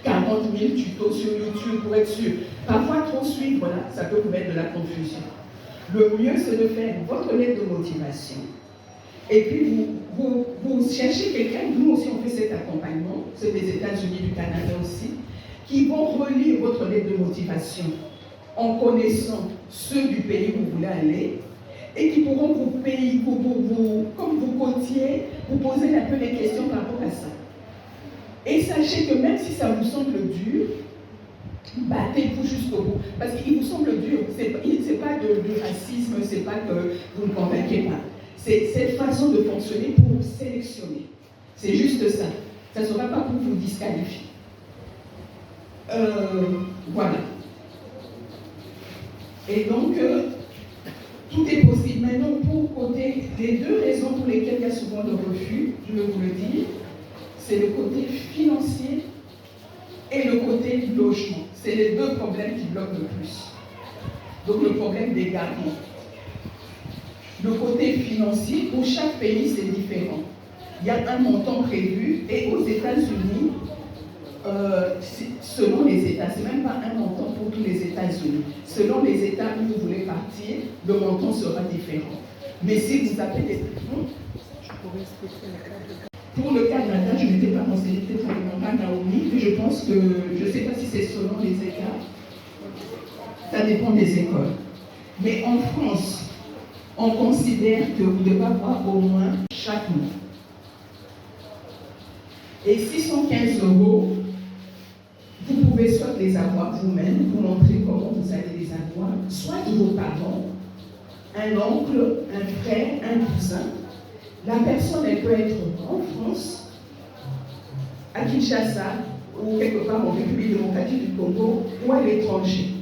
40 000 tutos sur YouTube pour être sûr. Parfois, trop suivre, voilà, ça peut vous mettre de la confusion. Le mieux, c'est de faire votre lettre de motivation. Et puis, vous cherchez quelqu'un, nous aussi on fait cet accompagnement, c'est des États-Unis, du Canada aussi, qui vont relire votre lettre de motivation en connaissant ceux du pays où vous voulez aller, et qui pourront vous payer, comme vous comptiez, vous poser un peu des questions par rapport à ça. Et sachez que même si ça vous semble dur, battez-vous jusqu'au bout. Parce qu'il vous semble dur, c'est pas du racisme, c'est pas que vous ne convainquez pas. C'est cette façon de fonctionner pour vous sélectionner. C'est juste ça. Ça ne sera pas pour vous disqualifier. Voilà. Et donc, Les deux raisons pour lesquelles il y a souvent le refus, je vais vous le dire, c'est le côté financier et le côté logement. C'est les deux problèmes qui bloquent le plus. Donc le problème des gardiens. Le côté financier, pour chaque pays, c'est différent. Il y a un montant prévu et aux États-Unis, selon les États, c'est même pas un montant pour tous les États-Unis. Selon les États où vous voulez partir, le montant sera différent. Mais si vous appelez des fonds, pour le Canada, je n'étais pas renseignée, peut-être à Naomi, mais je pense que, je ne sais pas si c'est selon les États, ça dépend des écoles. Mais en France, on considère que vous devez avoir au moins chaque mois. Et 615 €, vous pouvez soit les avoir vous-même, vous montrer comment vous allez les avoir, soit de vos parents, un oncle, un frère, un cousin. La personne, elle peut être en France, à Kinshasa, ou quelque part en République démocratique du Congo, ou à l'étranger.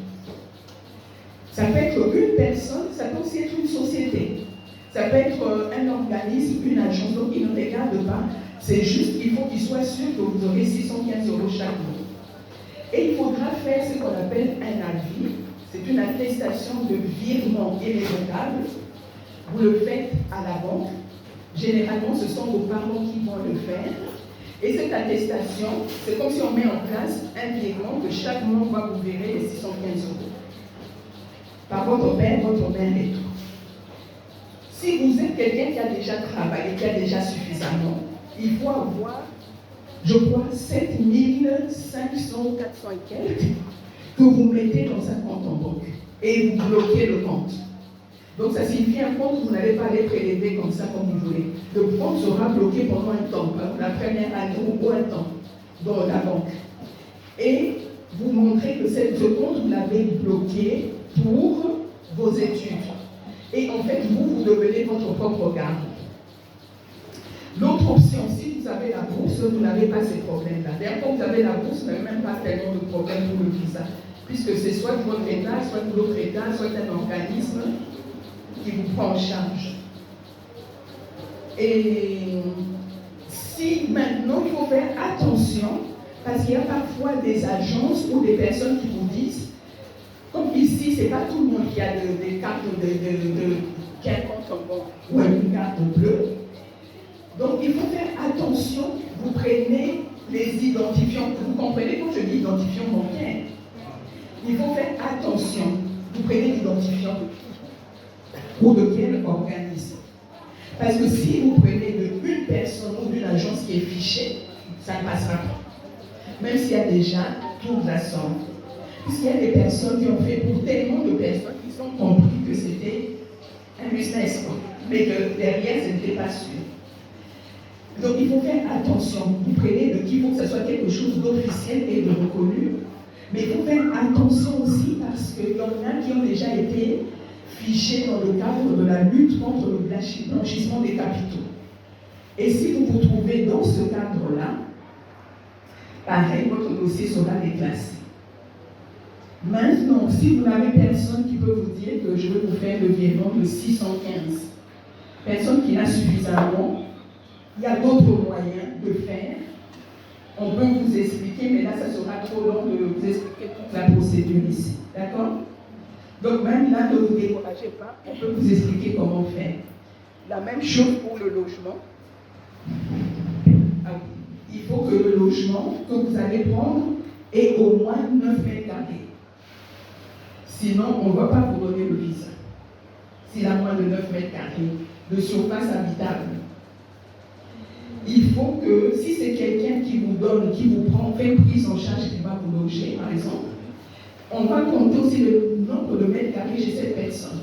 Ça peut être une personne, ça peut aussi être une société. Ça peut être un organisme, une agence, donc il ne regarde pas. C'est juste qu'il faut qu'il soit sûr que vous aurez 615 € chaque mois. Et il faudra faire ce qu'on appelle un avis. C'est une attestation de virement irrévocable. Vous le faites à la banque. Généralement, ce sont vos parents qui vont le faire. Et cette attestation, c'est comme si on met en place un virement que chaque mois, vous verrez les 615 €. Par votre mère et tout. Si vous êtes quelqu'un qui a déjà travaillé, qui a déjà suffisamment, il faut avoir, je crois, 7500, 400 et quelques que vous mettez dans un compte en banque et vous bloquez le compte. Donc ça signifie un compte où vous n'allez pas les prélever comme ça comme vous voulez. Le compte sera bloqué pendant un temps, la première année ou un temps dans la banque. Et vous montrez que ce compte, vous l'avez bloqué pour vos études. Et en fait, vous devenez votre propre garde. L'autre option, si vous avez la bourse, vous n'avez pas ces problèmes-là. D'ailleurs, quand vous avez la bourse, vous n'avez même pas tellement de problèmes pour le visa. Puisque c'est soit de votre État, soit de l'autre État, soit un organisme qui vous prend en charge. Et si maintenant, il faut faire attention, parce qu'il y a parfois des agences ou des personnes qui vous disent, comme ici, ce n'est pas tout le monde qui a des cartes qui a un compte en banque ou une carte bleue. Donc, il faut faire attention. Vous prenez les identifiants. Vous comprenez quand je dis identifiant bancaire? Il faut faire attention. Vous prenez l'identifiant ou de quel organisme. Parce que si vous prenez d'une personne ou d'une agence qui est fichée, ça ne passera pas. Même s'il y a déjà toute la somme. Puisqu'il y a des personnes qui ont fait pour tellement de personnes qui ont compris que c'était un business, mais que derrière, ce n'était pas sûr. Donc il faut faire attention. Vous prenez de qui, il faut que ce soit quelque chose d'officiel et de reconnu. Mais il faut faire attention aussi parce qu'il y en a qui ont déjà été fichés dans le cadre de la lutte contre le blanchissement des capitaux. Et si vous vous trouvez dans ce cadre-là, pareil, votre dossier sera déclassé. Maintenant, si vous n'avez personne qui peut vous dire que je vais vous faire le virement de 615, personne qui n'a suffisamment, il y a d'autres moyens de faire. On peut vous expliquer, mais là, ça sera trop long de vous expliquer toute la procédure ici. D'accord? Donc, même là, ne vous découragez pas, on peut vous expliquer comment faire. La même chose pour le logement. Il faut que le logement que vous allez prendre ait au moins 9 mètres carrés. Sinon, on ne va pas vous donner le visa. S'il a moins de 9 mètres carrés de surface habitable. Il faut que, si c'est quelqu'un qui vous donne, qui vous prend, fait une prise en charge, qui va vous loger, par exemple, on va compter aussi le nombre de mètres carrés chez cette personne.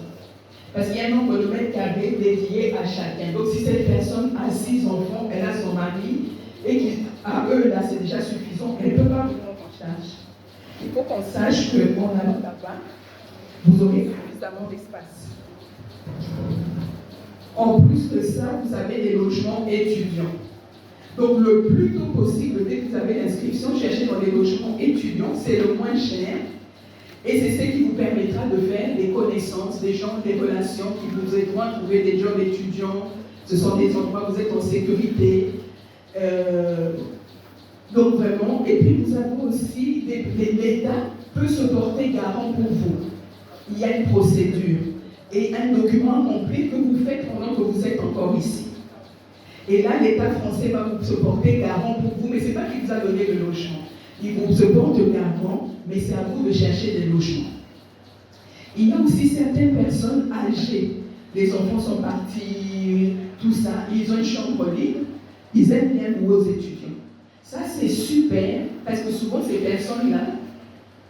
Parce qu'il y a un nombre de mètres carrés dédié à chacun. Donc, si cette personne a 6 enfants, elle a son mari, et qu'à eux, là, c'est déjà suffisant, elle ne peut pas vous prendre en charge. Il faut qu'on sache qu'en allant là-bas, vous aurez suffisamment d'espace. En plus de ça, vous avez des logements étudiants. Donc, le plus tôt possible, dès que vous avez l'inscription, cherchez dans les logements étudiants, c'est le moins cher. Et c'est ce qui vous permettra de faire des connaissances, des gens, des relations qui vous aideront à trouver des jobs étudiants. Ce sont des endroits où vous êtes en sécurité. Donc vraiment, et puis nous avons aussi, l'État peut se porter garant pour vous. Il y a une procédure et un document complet que vous faites pendant que vous êtes encore ici. Et là, l'État français va vous se porter garant pour vous, mais ce n'est pas qu'il vous a donné le logement. Il vous se porte garant, mais c'est à vous de chercher des logements. Il y a aussi certaines personnes âgées. Les enfants sont partis, tout ça. Ils ont une chambre libre. Ils aiment bien louer aux étudiants. Ça, c'est super, parce que souvent, ces personnes-là,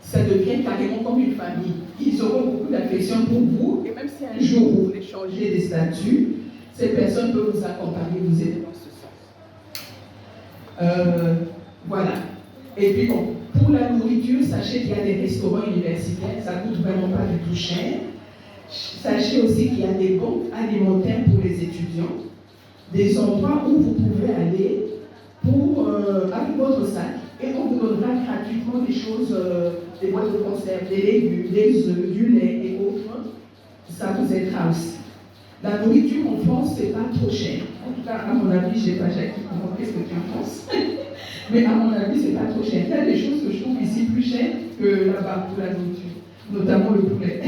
ça devient carrément comme une famille. Ils auront beaucoup d'affection pour vous, et même si un jour vous voulez changer des statuts, ces personnes peuvent vous accompagner, vous aider dans ce sens. Voilà. Et puis bon, pour la nourriture, sachez qu'il y a des restaurants universitaires, ça ne coûte vraiment pas du tout cher. Sachez aussi qu'il y a des banques alimentaires pour les étudiants, des endroits où vous pouvez aller avec votre sac, et on vous donnera gratuitement des choses, des boîtes de conserve, des légumes, des œufs, du lait et autres. Ça vous aidera aussi. La nourriture en France, c'est pas trop cher. En tout cas, à mon avis, je n'ai pas Jackie pour montrer ce que tu en penses. Mais à mon avis, c'est pas trop cher. Il y a des choses que je trouve ici plus chères que là-bas pour la nourriture, notamment le poulet.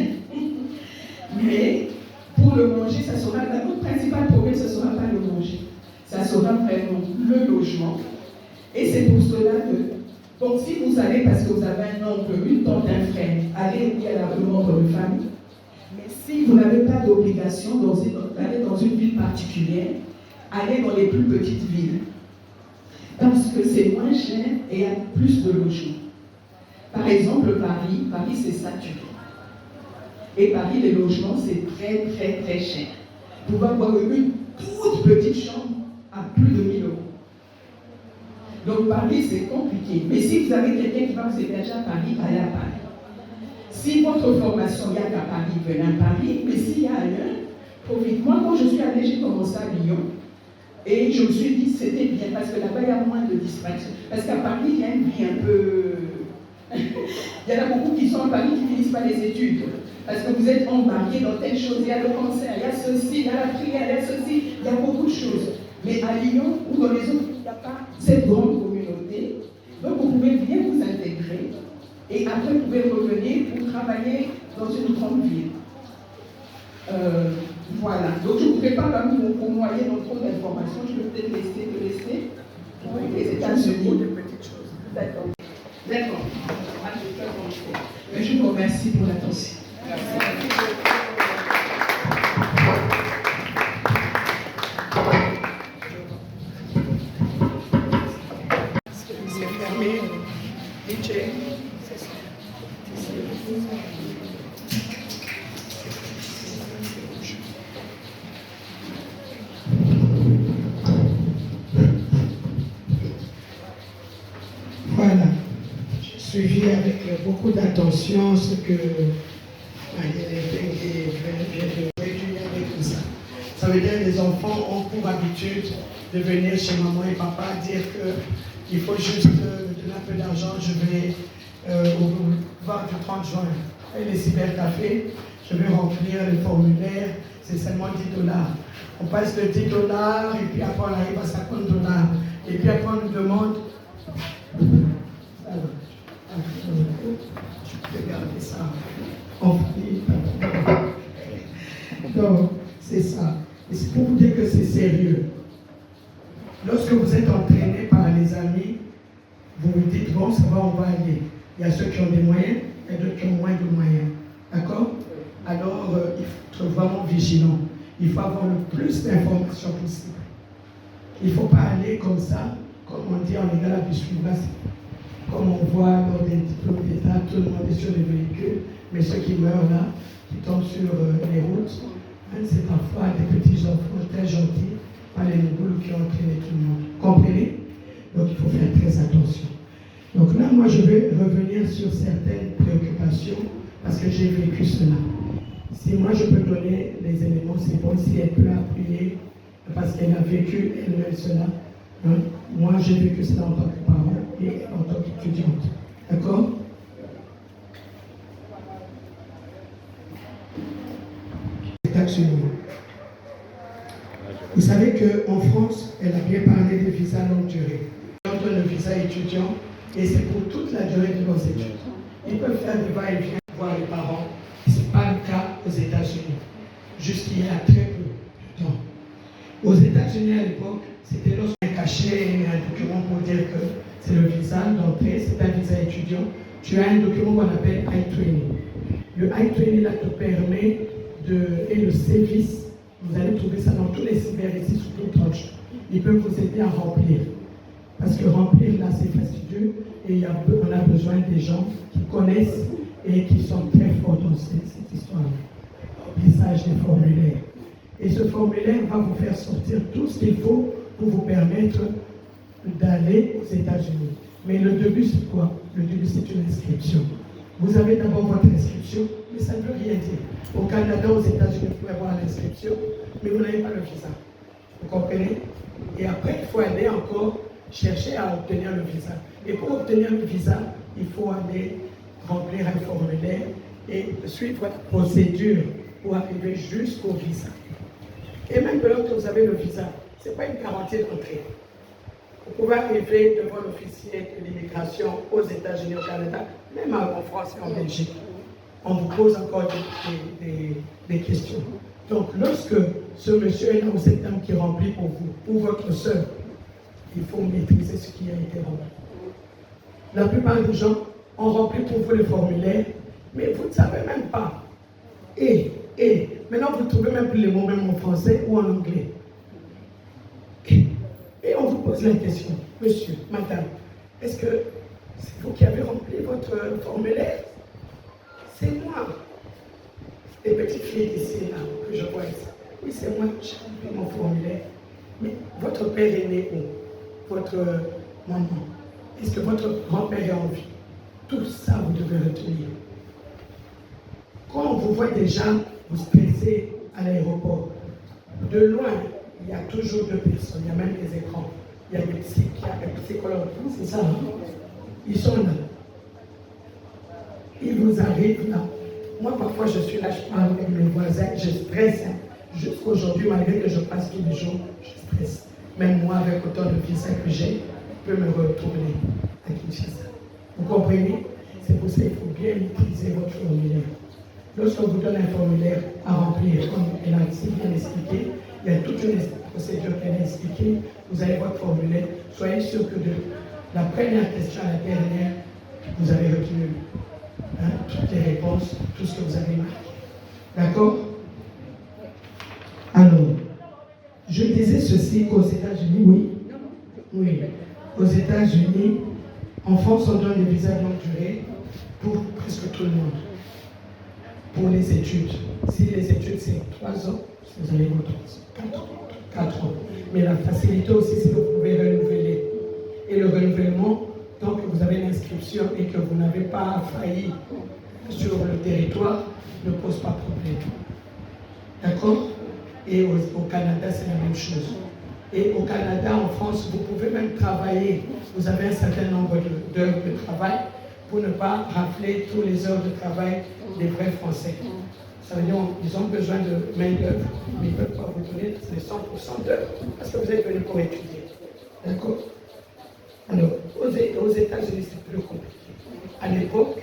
Mais pour le manger, ça sera notre principal problème, ce ne sera pas le manger. Ça sera vraiment le logement. Et c'est pour cela que, donc si vous allez parce que vous avez un oncle, une tante, un frère, allez où il y a le membre de famille. Mais si vous n'avez pas d'obligation d'aller dans une ville particulière, allez dans les plus petites villes. Parce que c'est moins cher et il y a plus de logements. Par exemple, Paris c'est saturé. Et Paris, les logements, c'est très, très, très cher. Vous pouvez avoir une toute petite chambre à plus de 1000 euros. Donc Paris, c'est compliqué. Mais si vous avez quelqu'un qui va vous héberger à Paris, allez à Paris. Si votre formation, il n'y a qu'à Paris, venez à Paris. Mais s'il y a ailleurs, profitez. Moi, quand je suis allée, j'ai commencé à Lyon. Et je me suis dit, c'était bien, parce que là-bas, il y a moins de distractions. Parce qu'à Paris, il y a une vie un peu... Il y en a beaucoup qui sont à Paris qui finissent pas les études. Parce que vous êtes embarqués dans telle chose. Il y a le cancer, il y a ceci, il y a la prière, il y a ceci. Il y a beaucoup de choses. Mais à Lyon ou dans les autres, il n'y a pas cette grande communauté. Donc vous pouvez bien vous intégrer. Et après, vous pouvez revenir pour travailler dans une grande ville. Voilà. Donc je ne voudrais pas vous noyer dans trop d'informations. Je vais peut-être te laisser. Oui, les États-Unis. De petites choses. D'accord. D'accord. Je vous remercie pour l'attention. Merci. C'est fermé. DJ. C'est ça. Voilà. J'ai suivi avec beaucoup d'attention ce que Marielle vient de réduire avec tout ça. Ça veut dire que les enfants ont pour habitude de venir chez maman et papa dire qu'il faut juste donner un peu d'argent, je vais au boulevard du 30 juin et les cybercafés, je vais remplir le formulaire, c'est seulement $10. On passe de $10 et puis après on arrive à $50. Et puis après on nous demande... Regardez ça. Donc, c'est ça. Et c'est pour vous dire que c'est sérieux. Lorsque vous êtes entraîné par les amis, vous vous dites, bon, ça va, on va aller. Il y a ceux qui ont des moyens et d'autres qui ont moins de moyens. D'accord? Alors, il faut être vraiment vigilant. Il faut avoir le plus d'informations possible. Il ne faut pas aller comme ça, comme on dit en égal à biscuit. Comme on voit lors des diplômes d'État, tout le monde est sur les véhicules, mais ceux qui meurent là, qui tombent sur les routes, c'est parfois des petits enfants très gentils, pas les Mongouls qui ont entraîné tout le monde. Comprenez? Donc il faut faire très attention. Donc là, moi, je vais revenir sur certaines préoccupations parce que j'ai vécu cela. Si moi, je peux donner les éléments, c'est bon. Si elle peut appuyer parce qu'elle a vécu elle-même cela. Hein? Moi, j'ai vécu cela en tant que parent et en tant qu'étudiante. D'accord? États-Unis. Vous savez qu'en France, elle a bien parlé des visas longue durée. On donne le visa étudiant et c'est pour toute la durée de nos études. Ils peuvent faire des va-et-vient voir les parents. Ce n'est pas le cas aux États-Unis, jusqu'il y a très peu de temps. Aux États-Unis à l'époque, c'était lorsqu'on cachait un document pour dire que c'est le visa d'entrée, c'est un visa étudiant. Tu as un document qu'on appelle I-20. Le I-20 là te permet et le service, vous allez trouver ça dans tous les cyber ici, sous toute tranche. Ils peuvent vous aider à remplir. Parce que remplir là c'est fastidieux et on a besoin des gens qui connaissent et qui sont très forts dans cette histoire. Remplissage des formulaires. Et ce formulaire va vous faire sortir tout ce qu'il faut pour vous permettre d'aller aux États-Unis. Mais le début, c'est quoi? Le début, c'est une inscription. Vous avez d'abord votre inscription, mais ça ne veut rien dire. Au Canada, aux États-Unis, vous pouvez avoir l'inscription, mais vous n'avez pas le visa. Vous comprenez? Et après, il faut aller encore chercher à obtenir le visa. Et pour obtenir le visa, il faut aller remplir un formulaire et suivre la procédure pour arriver jusqu'au visa. Et même lorsque vous avez le visa, ce n'est pas une garantie d'entrée. Vous pouvez arriver devant l'officier de l'immigration aux États-Unis, au Canada, même en France et en Belgique. On vous pose encore des questions. Donc, lorsque ce monsieur est là ou cette dame qui remplit pour vous, ou votre soeur, il faut maîtriser ce qui a été rempli. La plupart des gens ont rempli pour vous le formulaire, mais vous ne savez même pas. Et, maintenant vous ne trouvez même plus les mots, même en français ou en anglais. Et on vous pose la question, monsieur, madame, est-ce que c'est vous qui avez rempli votre formulaire? C'est moi. Les petites filles ici, là, que je vois ici. Oui, c'est moi, j'ai rempli mon formulaire. Mais votre père est né où? Votre maman? Est-ce que votre grand-père est en vie? Tout ça, vous devez retenir. Quand on vous voit déjà vous stresser à l'aéroport, de loin, il y a toujours deux personnes, il y a même des écrans. Il y a des psychiatres, des psychologues, c'est ça. Ils sont là. Ils vous arrivent là. Moi, parfois, je suis là, je parle avec mes voisins, je stresse. Jusqu'aujourd'hui, malgré que je passe tous les jours, je stresse. Même moi, avec autant de visa que j'ai, je peux me retourner à Kinshasa. Vous comprenez? C'est pour ça qu'il faut bien maîtriser votre formulaire. Lorsqu'on vous donne un formulaire à remplir, comme elle a si bien expliqué, il y a toute une procédure qu'elle a expliquée. Vous avez votre formulaire. Soyez sûr que de la première question à la dernière, vous avez retenu toutes les réponses, tout ce que vous avez marqué. D'accord? Alors, je disais ceci qu'aux États-Unis, oui, aux États-Unis, en France, on donne des visas de longue durée pour presque tout le monde. Pour les études. Si les études, c'est 3 ans, vous avez votre 4 ans. Mais la facilité aussi, c'est que vous pouvez renouveler. Et le renouvellement, tant que vous avez l'inscription et que vous n'avez pas failli sur le territoire, ne pose pas de problème. D'accord? Et au Canada, c'est la même chose. Et au Canada, en France, vous pouvez même travailler. Vous avez un certain nombre d'heures de travail pour ne pas rafler toutes les heures de travail des vrais Français. Ça veut dire qu'ils ont besoin de main-d'œuvre, mais ils ne peuvent pas vous donner les 100% d'heures parce que vous êtes venu pour étudier. D'accord? Alors, aux États-Unis, c'est plus compliqué. À l'époque,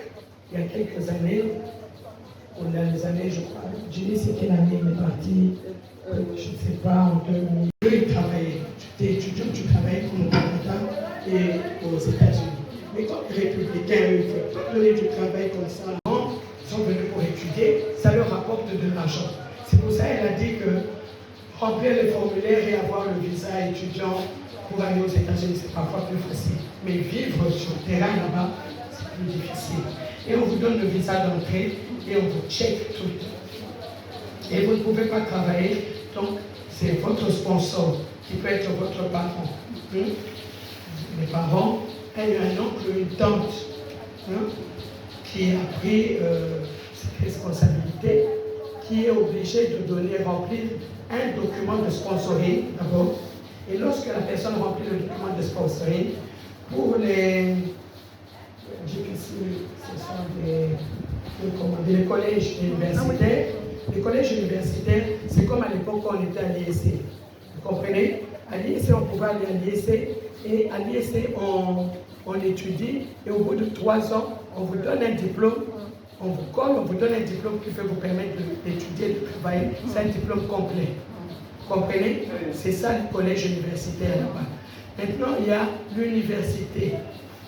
il y a quelques années, on a les années, je crois, Jenny, c'est quelle année il est parti? Je ne sais pas, en 2000. Il travaillait. Tu étais étudiant, tu travaillais comme au Canada et aux États-Unis. Mais quand les républicains, eux, ils veulent donner du travail comme ça, ils sont venus pour étudier, ça leur apporte de l'argent. C'est pour ça qu'elle a dit que remplir les formulaires et avoir le visa étudiant pour aller aux États-Unis, c'est parfois plus facile. Mais vivre sur le terrain là-bas, c'est plus difficile. Et on vous donne le visa d'entrée et on vous check tout le temps. Et vous ne pouvez pas travailler, donc c'est votre sponsor qui peut être votre parent. Les parents, elle a un oncle ou une tante qui a pris cette responsabilité, qui est obligé de donner, remplir un document de sponsoring d'abord. Et lorsque la personne remplit le document de sponsoring, pour les GPC, ce sont les collèges universitaires, les collèges universitaires, c'est comme à l'époque quand on était à l'ISC. Vous comprenez? À l'ISC, on pouvait aller à l'ISC, et à l'ISC, on étudie, et au bout de 3 ans, on vous donne un diplôme, on vous colle, on vous donne un diplôme qui peut vous permettre d'étudier, de travailler. C'est un diplôme complet. Vous comprenez? C'est ça le collège universitaire là-bas. Maintenant, il y a l'université.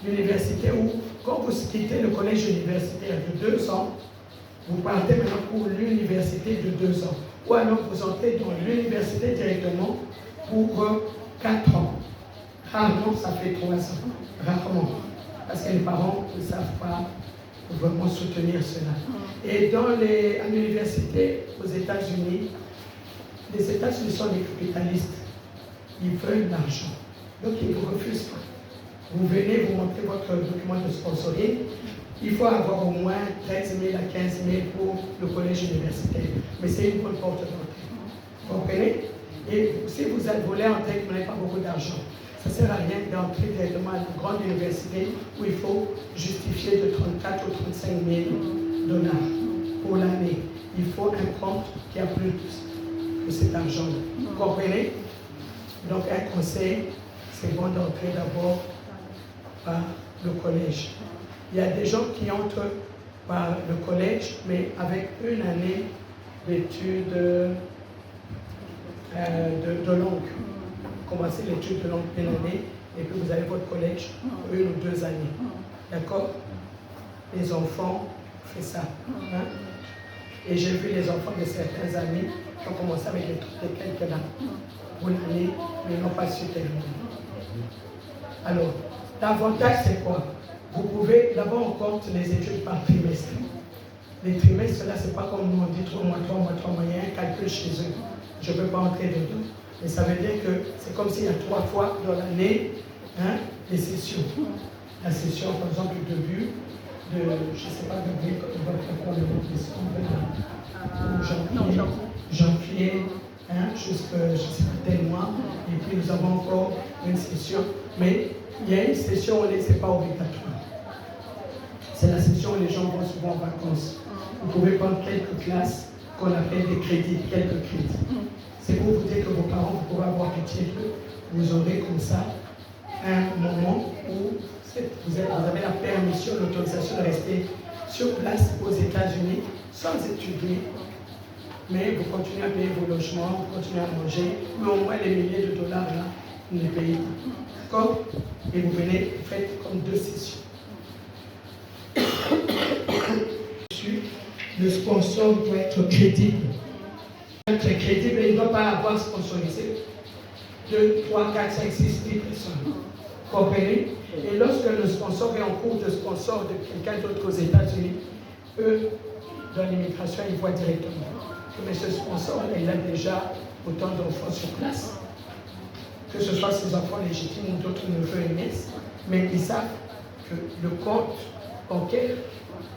L'université où, quand vous quittez le collège universitaire de 2 ans, vous partez maintenant pour l'université de 2 ans. Ou alors vous entrez dans l'université directement pour 4 ans. Rarement, ça fait 3 ans. Rarement. Parce que les parents ne savent pas vraiment soutenir cela. Et à l'université aux États-Unis, les États-Unis sont des capitalistes. Ils veulent l'argent. Donc ils ne vous refusent pas. Vous venez, vous montrez votre document de sponsoring. Il faut avoir au moins 13 000 à 15 000 pour le collège universitaire. Mais c'est une bonne porte d'entrée. Vous comprenez? Et si vous voulez entrer, vous n'avez pas beaucoup d'argent. Ça ne sert à rien d'entrer directement à une grande université où il faut justifier de 34 ou 35 000 $ pour l'année. Il faut un compte qui a plus que cet argent-là. Vous comprenez? Donc un conseil, c'est bon d'entrer d'abord par le collège. Il y a des gens qui entrent par le collège, mais avec une année d'études de langue. Commencez l'étude de langue une année, et puis vous avez votre collège 1 ou 2 années. D'accord? Les enfants font ça. Hein? Et j'ai vu les enfants de certains amis qui ont commencé avec les trucs de quelques là, pour l'année, mais n'ont pas su terminer. Alors, l'avantage c'est quoi? Vous pouvez, d'abord on compte les études par trimestre. Les trimestres là, c'est pas comme nous on dit 3 mois, il y a un calcul chez eux. Je ne peux pas entrer dedans. Mais ça veut dire que c'est comme s'il y a 3 fois dans l'année des sessions. La session, par exemple, de début de, je ne sais pas, d'avril, quand on va faire quoi, le mois de décembre, janvier, jusqu'à, je ne sais pas, tel mois. Et puis nous avons encore une session. Mais il y a une session où ce n'est pas obligatoire. C'est la session où les gens vont souvent en vacances. Vous pouvez prendre quelques classes qu'on appelle des crédits, quelques crédits. C'est pour vous dire que vos parents, vous pouvez avoir pitié d'eux. Vous aurez comme ça un moment où vous avez la permission, l'autorisation de rester sur place aux États-Unis sans étudier. Mais vous continuez à payer vos logements, vous continuez à manger, mais au moins les milliers de dollars là, vous ne les payez pas. D'accord? Et vous venez, vous faites comme 2 sessions. Le sponsor doit être crédible. Être crédible, il ne doit pas avoir sponsorisé 2, 3, 4, 5, 6, 10 personnes. Comprenez? Et lorsque le sponsor est en cours de sponsor de quelqu'un d'autre aux États-Unis, eux, dans l'immigration, ils voient directement. Mais ce sponsor, il a déjà autant d'enfants sur place. Que ce soit ses enfants légitimes ou d'autres neveux et nièces, mais ils savent que le compte bancaire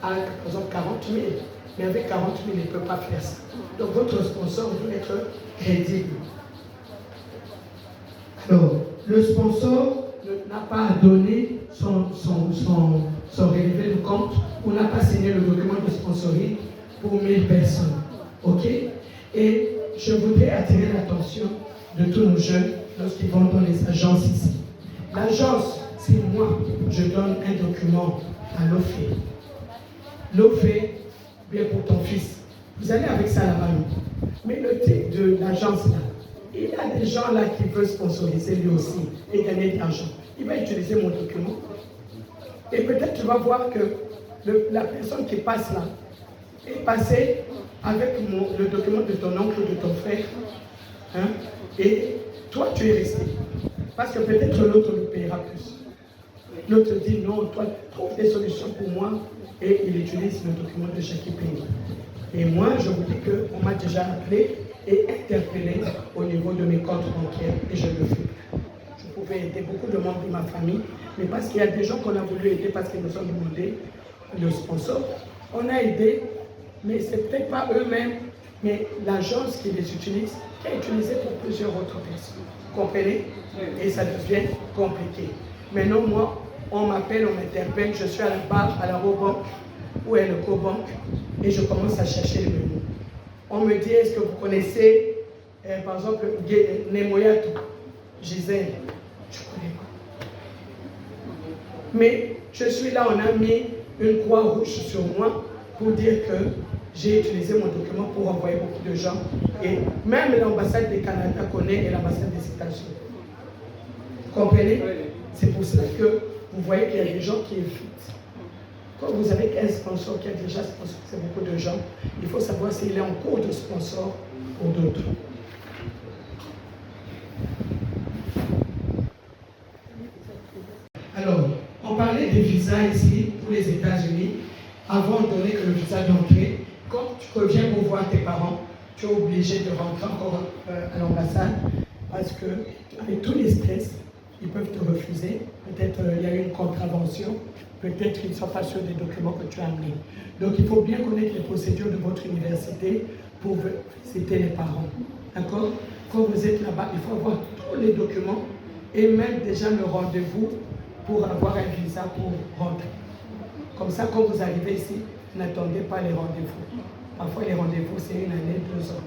a, par exemple, 40 000. Mais avec 40 000, il ne peut pas faire ça. Donc votre sponsor doit être crédible. Alors, le sponsor n'a pas à donner son relevé de compte ou n'a pas signé le document de sponsoring pour 1000 personnes. OK? Et je voudrais attirer l'attention de tous nos jeunes lorsqu'ils vont dans les agences ici. L'agence, si moi, je donne un document à l'OFE, l'OFE, bien pour ton fils, vous allez avec ça là-bas. Mais le type de l'agence là, il y a des gens là qui veulent sponsoriser lui aussi et gagner de l'argent. Il va utiliser mon document. Et peut-être tu vas voir que la personne qui passe là est passée avec le document de ton oncle ou de ton frère. Et toi, tu es resté. Parce que peut-être l'autre le paiera plus. L'autre dit non, toi, trouve des solutions pour moi. Et il utilise le document de chaque pays. Et moi, je vous dis qu'on m'a déjà appelé et interpellé au niveau de mes comptes bancaires et je le fais. Je pouvais aider beaucoup de membres de ma famille, mais parce qu'il y a des gens qu'on a voulu aider parce qu'ils nous ont demandé le sponsor, on a aidé, mais ce n'est peut-être pas eux-mêmes, mais l'agence qui les utilise, qui a utilisé pour plusieurs autres personnes. Vous comprenez? Et ça devient compliqué. Maintenant, moi, on m'appelle, on m'interpelle, je suis à la barre, à la Robank, où est le co-bank, et je commence à chercher le menu. On me dit, est-ce que vous connaissez, par exemple, Nemoyato, Gisèle? Je ne connais pas. Mais je suis là, on a mis une croix rouge sur moi pour dire que j'ai utilisé mon document pour envoyer beaucoup de gens. Et même l'ambassade du Canada connaît et l'ambassade des États-Unis. Vous comprenez? C'est pour cela que vous voyez qu'il y a des gens qui évitent. Quand vous avez 15 sponsors qui a déjà sponsorisé beaucoup de gens, il faut savoir s'il est en cours de sponsor pour d'autres. Alors, on parlait des visas ici pour les États-Unis. Avant de donner que le visa d'entrée, quand tu reviens pour voir tes parents, tu es obligé de rentrer encore à l'ambassade parce que avec tous les stress, ils peuvent te refuser. Peut-être il y a eu une contravention, peut-être qu'ils ne sont pas sûrs des documents que tu as amenés. Donc il faut bien connaître les procédures de votre université pour visiter les parents. D'accord? Quand vous êtes là-bas, il faut avoir tous les documents et même déjà le rendez-vous pour avoir un visa pour rentrer. Comme ça, quand vous arrivez ici, n'attendez pas les rendez-vous. Parfois, les rendez-vous, c'est 1 année, 2 ans.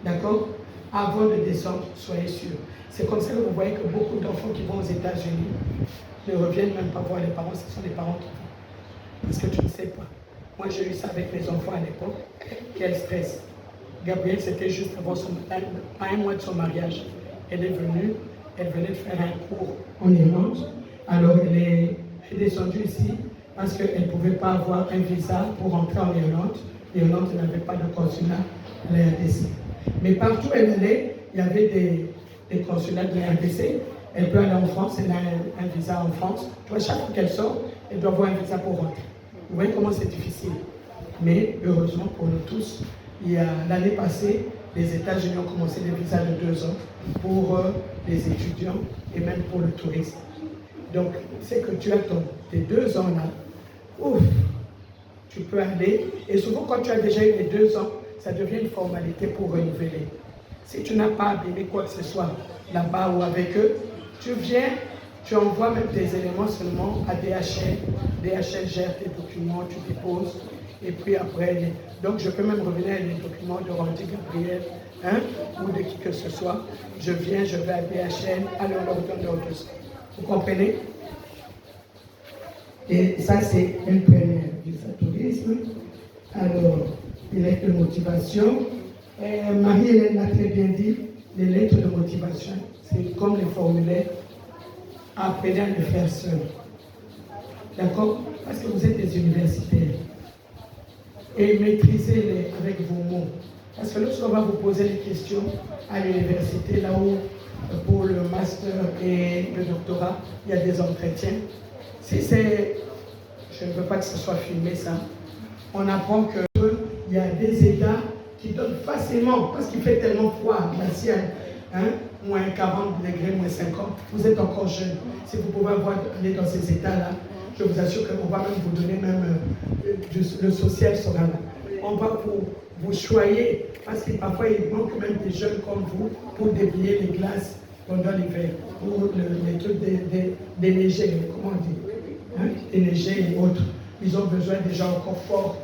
D'accord? Avant de descendre, soyez sûrs. C'est comme ça que vous voyez que beaucoup d'enfants qui vont aux États-Unis ne reviennent même pas voir les parents, ce sont les parents qui vont. Parce que tu ne sais pas. Moi, j'ai eu ça avec mes enfants à l'époque. Quel stress. Gabrielle, c'était juste avant pas un mois de son mariage. Elle est venue, elle venait faire un cours en Irlande. Alors, elle est descendue ici parce qu'elle ne pouvait pas avoir un visa pour rentrer en Irlande. L'Irlande n'avait pas de consulat à la RDC. Mais partout où elle allait, il y avait des consulats de la RDC. Elle peut aller en France, elle a un visa en France. Tu vois, chaque fois qu'elle sort, elle doit avoir un visa pour rentrer. Vous voyez comment c'est difficile. Mais heureusement pour nous tous, l'année passée, les États-Unis ont commencé des visas de 2 ans pour les étudiants et même pour le tourisme. Donc, c'est que tu as tes 2 ans là, ouf, tu peux aller. Et souvent, quand tu as déjà eu les 2 ans, ça devient une formalité pour renouveler. Si tu n'as pas abîmé quoi que ce soit là-bas ou avec eux, tu viens, tu envoies même tes éléments seulement à DHL. DHL gère tes documents, tu déposes. Et puis après, donc je peux même revenir avec les documents de Randy Gabriel ou de qui que ce soit. Je viens, je vais à DHL, alors on leur donne leur dossier. Vous comprenez? Et ça, c'est une première visa tourisme. Alors, les lettres de motivation. Marie-Hélène l'a très bien dit, les lettres de motivation, c'est comme les formulaires. Apprenez à le faire seul. D'accord? Parce que vous êtes des universitaires. Et maîtrisez-les avec vos mots. Parce que lorsqu'on va vous poser des questions à l'université, là où pour le master et le doctorat, il y a des entretiens. Si c'est, je ne veux pas que ce soit filmé ça, on apprend qu'il y a des États qui donnent facilement, parce qu'il fait tellement froid, glacial, moins 40 degrés, moins 50, vous êtes encore jeune. Si vous pouvez aller dans ces États-là, je vous assure qu'on va même vous donner le social sera là. On va vous choyer, parce que parfois il manque même des jeunes comme vous pour déblayer les glaces pendant l'hiver, pour les trucs déneiger, comment on dit, déneiger et autres. Ils ont besoin des gens encore forts.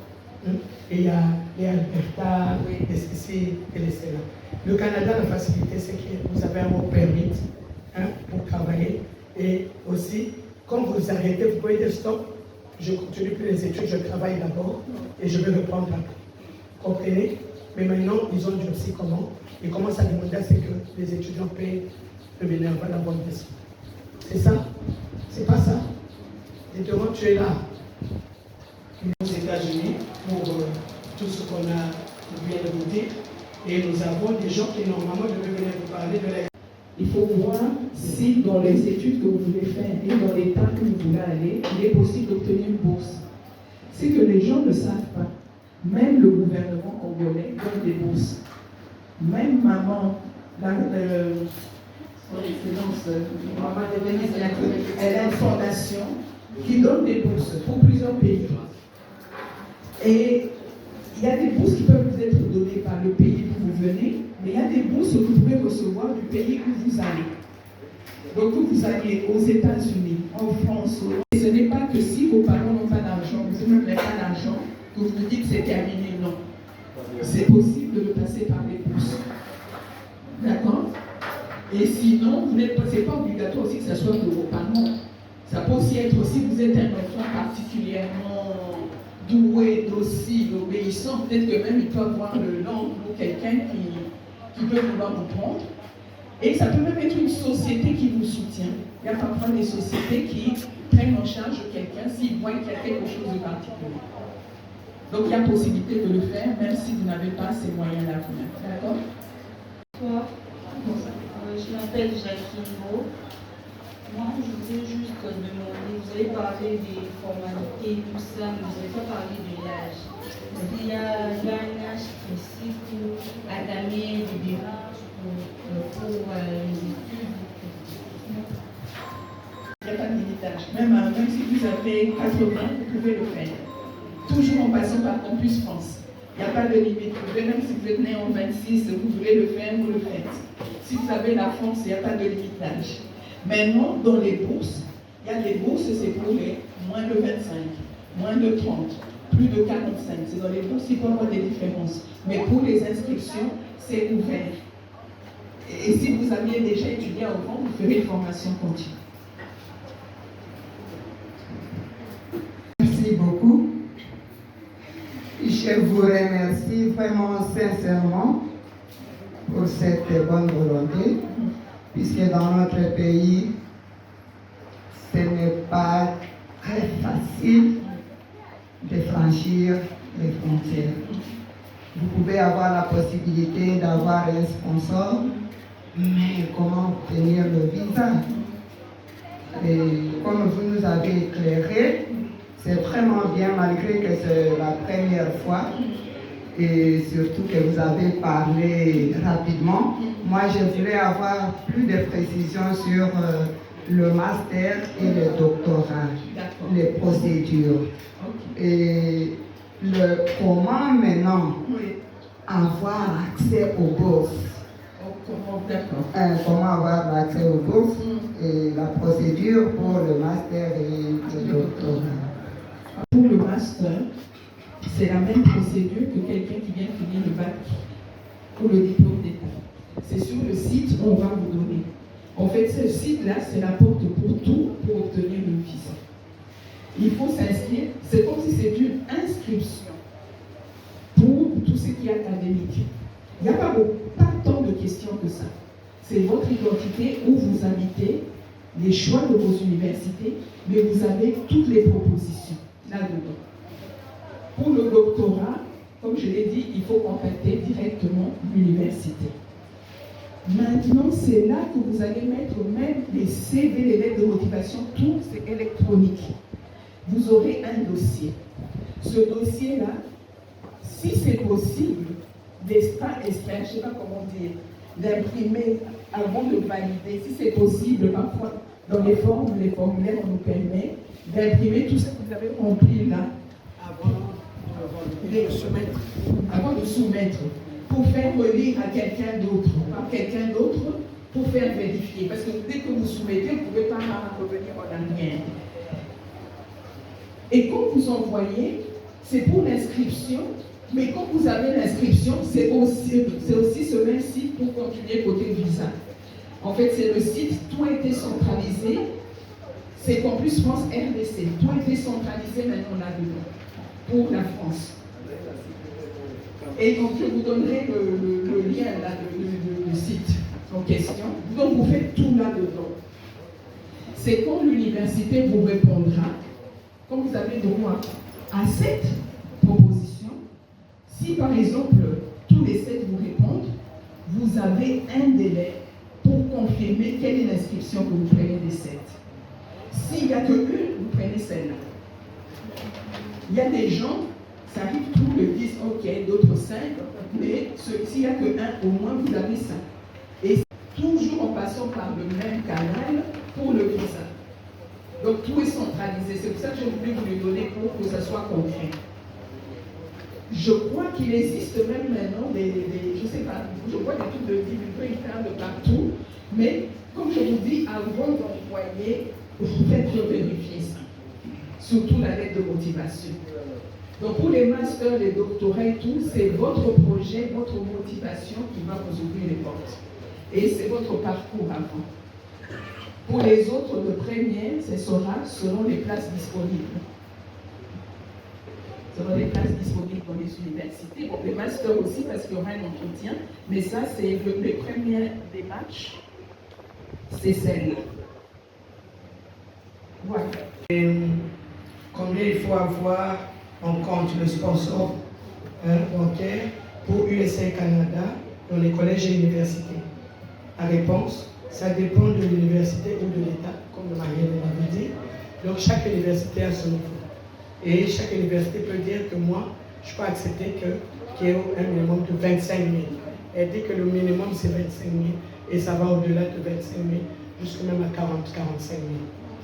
Et il y a les Alberta, les CC et les CELA. Le Canada, la facilité, c'est que vous avez un work permit pour travailler. Et aussi, quand vous arrêtez, vous pouvez dire stop, je continue plus les études, je travaille d'abord et je vais reprendre après. Comprenez? Mais maintenant, ils ont durci comment? Ils commencent à demander à ce que les étudiants payent le bénévolat à la bonne décision. C'est ça? C'est pas ça? Dites-moi, tu es là. Aux États-Unis pour tout ce qu'on vient de vous dire. Et nous avons des gens qui normalement devaient venir vous parler de la... Il faut voir si dans les études que vous voulez faire et dans l'état que vous voulez aller, il est possible d'obtenir une bourse. C'est que les gens ne savent pas. Même le gouvernement congolais donne des bourses. Même maman, son excellence, maman de Venise, elle a une fondation qui donne des bourses pour plusieurs pays. Et il y a des bourses qui peuvent vous être données par le pays où vous venez, mais il y a des bourses que vous pouvez recevoir du pays où vous allez. Donc, que vous allez aux États-Unis, en France, et ce n'est pas que si vos parents n'ont pas d'argent, vous n'avez pas d'argent, que vous vous dites c'est terminé, non. c'est possible de le passer par les bourses. D'accord? Et sinon, c'est pas obligatoire aussi que ce soit de vos parents. Ça peut aussi être, si vous êtes un enfant particulièrement doué, docile, obéissant, peut-être que même il peut avoir l'oncle ou quelqu'un qui peut vouloir vous prendre. Et ça peut même être une société qui vous soutient. Il y a parfois des sociétés qui prennent en charge quelqu'un s'ils voient qu'il y a quelque chose de particulier. Donc il y a possibilité de le faire, même si vous n'avez pas ces moyens-là. D'accord? Je m'appelle Jacqueline Beau. Moi, je voudrais juste demander, vous avez parlé des formalités, tout ça, mais vous n'avez pas parlé de l'âge. Est-ce qu'il y a un âge précis pour entamer des démarches pour les études? Il n'y a pas de limite d'âge. Même si vous avez 80, vous pouvez le faire. Toujours en passant par Campus France. Il n'y a pas de limite. Même si vous êtes né en 26, vous voulez le faire, vous le faites. Si vous avez la France, il n'y a pas de limite d'âge. Maintenant, dans les bourses, il y a des bourses, c'est pour les moins de 25, moins de 30, plus de 45. C'est dans les bourses, il peut y avoir des différences. Mais pour les inscriptions, c'est ouvert. Et si vous aviez déjà étudié avant, vous ferez une formation continue. Merci beaucoup. Je vous remercie vraiment sincèrement pour cette bonne volonté, puisque dans notre pays, ce n'est pas très facile de franchir les frontières. Vous pouvez avoir la possibilité d'avoir un sponsor, mais comment obtenir le visa? Et comme vous nous avez éclairé, c'est vraiment bien malgré que c'est la première fois et surtout que vous avez parlé rapidement. Moi, je voulais avoir plus de précisions sur le master et le doctorat, les procédures. Et comment maintenant avoir accès aux bourses. Comment avoir accès aux bourses et la procédure pour le master et le doctorat. Pour le master, c'est la même procédure que quelqu'un qui vient finir le bac pour le diplôme d'État. C'est sur le site, on va vous donner. En fait, ce site-là, c'est la porte pour tout pour obtenir le visa. Il faut s'inscrire, c'est comme si c'était une inscription pour tout ce qui est académique. Il n'y a pas tant de questions que ça. C'est votre identité, où vous habitez, les choix de vos universités, mais vous avez toutes les propositions là-dedans. Pour le doctorat, comme je l'ai dit, il faut contacter directement l'université. Maintenant, c'est là que vous allez mettre même les CV, les lettres de motivation, tout c'est électronique. Vous aurez un dossier. Ce dossier-là, si c'est possible, je ne sais pas comment dire, d'imprimer avant de valider, si c'est possible, parfois dans les formulaires, on nous permet d'imprimer tout ce que vous avez rempli là avant de soumettre, pour faire relire à quelqu'un d'autre, par quelqu'un d'autre, pour faire vérifier. Parce que dès que vous soumettez, vous ne pouvez pas revenir en arrière. Et quand vous envoyez, c'est pour l'inscription, mais quand vous avez l'inscription, c'est aussi ce même site pour continuer côté visa. En fait, c'est le site, tout a été centralisé, c'est Campus France RDC, tout a été centralisé maintenant là-dedans, pour la France. Et donc, je vous donnerai le lien, là, le site en question. Donc, vous faites tout là-dedans. C'est quand l'université vous répondra, quand vous avez droit à cette proposition, si par exemple, tous les 7 vous répondent, vous avez un délai pour confirmer quelle est l'inscription que vous prenez des 7. S'il n'y a que une, vous prenez celle-là. Il y a des gens, ça arrive tous le 10, ok, d'autres 5, mais s'il n'y a que un, au moins vous avez ça. Et toujours en passant par le même canal pour le visa. Donc tout est centralisé. C'est pour ça que j'ai voulu vous le donner pour que ça soit concret. Je crois qu'il existe même maintenant je ne sais pas, je vois des trucs de divulgation de partout, mais comme je vous dis, avant d'envoyer, vous faites vérifier ça. Surtout la lettre de motivation. Donc pour les masters, les doctorats et tout, c'est votre projet, votre motivation qui va vous ouvrir les portes. Et c'est votre parcours avant. Pour les autres, le premier, ce sera selon les places disponibles. Selon les places disponibles dans les universités. Bon, les masters aussi, parce qu'il y aura un entretien. Mais ça, c'est les premières des matchs. C'est celle-là. Voilà. Et combien il faut avoir en compte le sponsor bancaire pour USA Canada dans les collèges et universités? La réponse, ça dépend de l'université ou de l'État, comme Marielle l'avait dit. Donc chaque université a son niveau. Et chaque université peut dire que moi, je peux accepter qu'il y ait un minimum de 25 000. Elle dit que le minimum c'est 25 000 et ça va au-delà de 25 000 jusqu'à même à 40-45 000.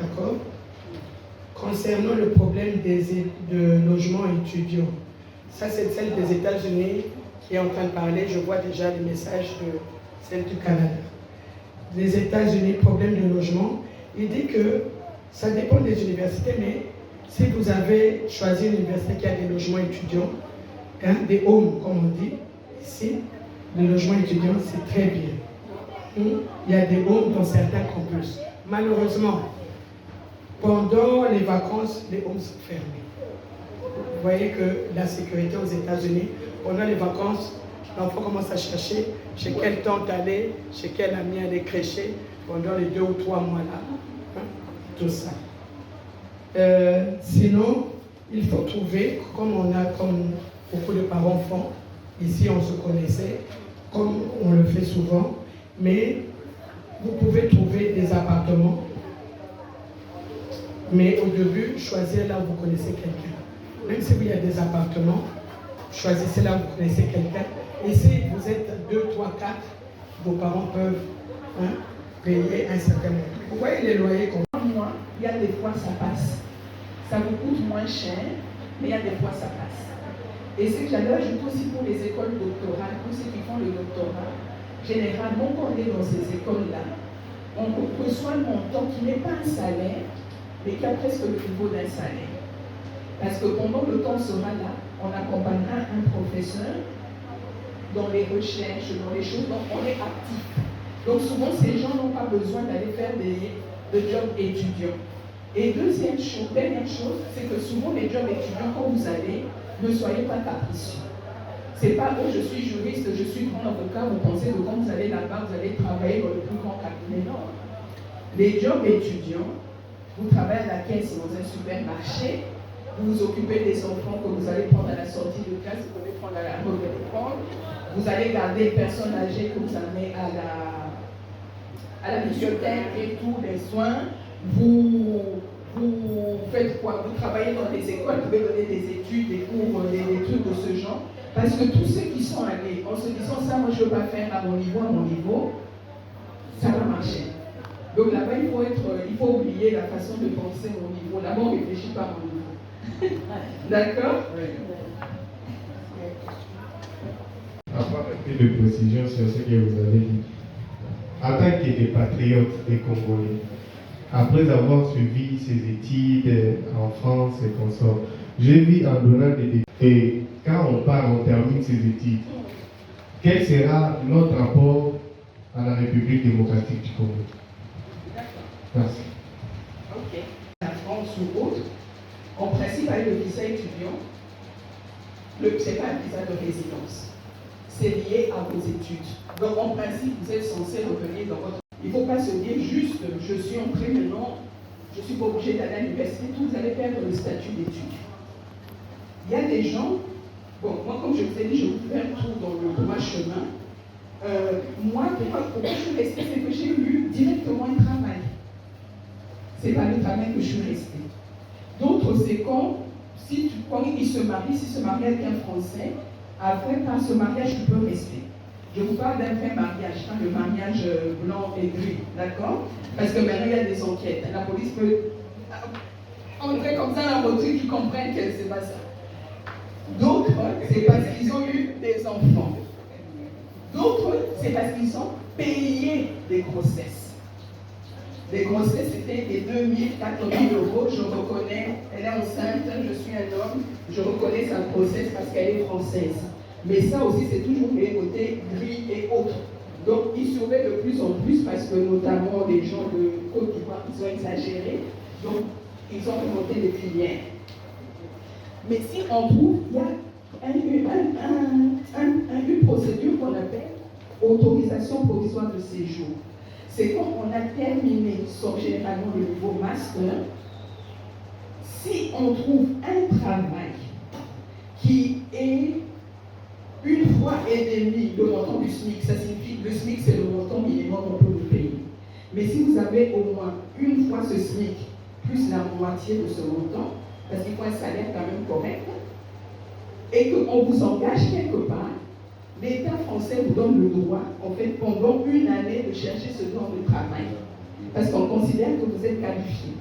D'accord? Concernant le problème de logement étudiant, ça c'est celle des États-Unis qui est en train de parler. Je vois déjà les messages de celle du Canada. Les États-Unis, problème de logement, il dit que ça dépend des universités, mais si vous avez choisi une université qui a des logements étudiants, des homes comme on dit, ici, le logement étudiant c'est très bien. Il y a des homes dans certains campus. Malheureusement, pendant les vacances, les homes sont fermés. Vous voyez que la sécurité aux États-Unis, pendant les vacances, l'enfant commence à chercher chez quelle tante aller, chez quel ami aller crêcher pendant les 2 ou 3 mois là. Tout ça. Sinon, il faut trouver, comme beaucoup de parents font, ici on se connaissait, comme on le fait souvent, mais vous pouvez trouver des appartements, mais au début, choisissez là où vous connaissez quelqu'un. Même si il y a des appartements, choisissez là où vous connaissez quelqu'un. Et si vous êtes 2, 3, 4, vos parents peuvent payer un certain montant. Vous voyez les loyers qu'on... Moi, il y a des fois ça passe. Ça vous coûte moins cher, mais il y a des fois ça passe. Et ce que j'allais ajouter aussi pour les écoles doctorales, pour ceux qui font le doctorat, généralement quand on est dans ces écoles-là, on reçoit un montant qui n'est pas un salaire, mais qui a presque le niveau d'un salaire. Parce que pendant le temps sera là, on accompagnera un professeur dans les recherches, dans les choses, donc on est actif. Donc souvent ces gens n'ont pas besoin d'aller faire des jobs étudiants. Et dernière chose, c'est que souvent les jobs étudiants, quand vous allez, ne soyez pas capricieux. C'est pas je suis juriste, je suis grand avocat, vous pensez que quand vous allez là-bas, vous allez travailler dans le plus grand cabinet. Non. Les jobs étudiants, vous travaillez à la caisse dans un supermarché, vous vous occupez des enfants que vous allez prendre à la sortie de classe, vous pouvez prendre à la route de l'école, vous allez garder les personnes âgées que vous amenez à la bibliothèque et tout, les soins. Vous faites quoi? Vous travaillez dans des écoles, vous pouvez donner des études, des cours, des trucs de ce genre. Parce que tous ceux qui sont allés en se disant ça, moi je ne veux pas faire à mon niveau, ça va marcher. Donc là-bas, il faut oublier la façon de penser au niveau. Là-bas, on ne réfléchit pas à mon niveau. D'accord? Avoir un peu de précision sur ce que vous avez dit. En tant que des patriotes des Congolais, après avoir suivi ces études en France et consorts, j'ai vu en donnant des... Et quand on termine ces études, quel sera notre rapport à la République démocratique du Congo? Merci. Ok. La France ou autre, en principe, avec le visa étudiant, ce n'est pas un visa de résidence. C'est lié à vos études. Donc, en principe, vous êtes censé revenir dans votre... Il ne faut pas se dire juste, je suis entré maintenant, je ne suis pas obligé d'aller à l'université, tout, vous allez perdre le statut d'étudiant. Il y a des gens, bon, moi, comme je vous ai dit, je vous fais un tour dans le droit chemin. Moi, pourquoi je suis restée, c'est que j'ai eu directement un travail. C'est pas le travail que je suis restée. D'autres, c'est quand ils se marient, s'ils se marient avec un Français, après, par ce mariage, tu peux rester. Je vous parle d'un vrai mariage, pas le mariage blanc et gris, d'accord? Parce que maintenant, il y a des enquêtes. La police peut entrer comme ça dans votre truc, tu comprends que c'est pas ça. D'autres, c'est parce qu'ils ont eu des enfants. D'autres, c'est parce qu'ils ont payé des grossesses. Les grossesses, c'était des 2 000, 4 000 euros. Je reconnais, elle est enceinte, je suis un homme, je reconnais sa grossesse parce qu'elle est française. Mais ça aussi, c'est toujours les côtés gris et autres. Donc, ils surveillent de plus en plus parce que notamment les gens de Côte d'Ivoire, ils ont exagéré. Donc, ils ont remonté les filières. Mais si on trouve, il y a une procédure qu'on appelle autorisation provisoire de séjour. C'est quand on a terminé, généralement le niveau master, si on trouve un travail qui est une fois et demi le montant du SMIC, ça signifie que le SMIC c'est le montant minimum qu'on peut vous payer. Mais si vous avez au moins une fois ce SMIC, plus la moitié de ce montant, parce qu'il faut un salaire quand même correct, et qu'on vous engage quelque part, l'État français vous donne le droit, en fait, pendant une année de chercher ce genre de travail. Parce qu'on considère que vous êtes qualifié.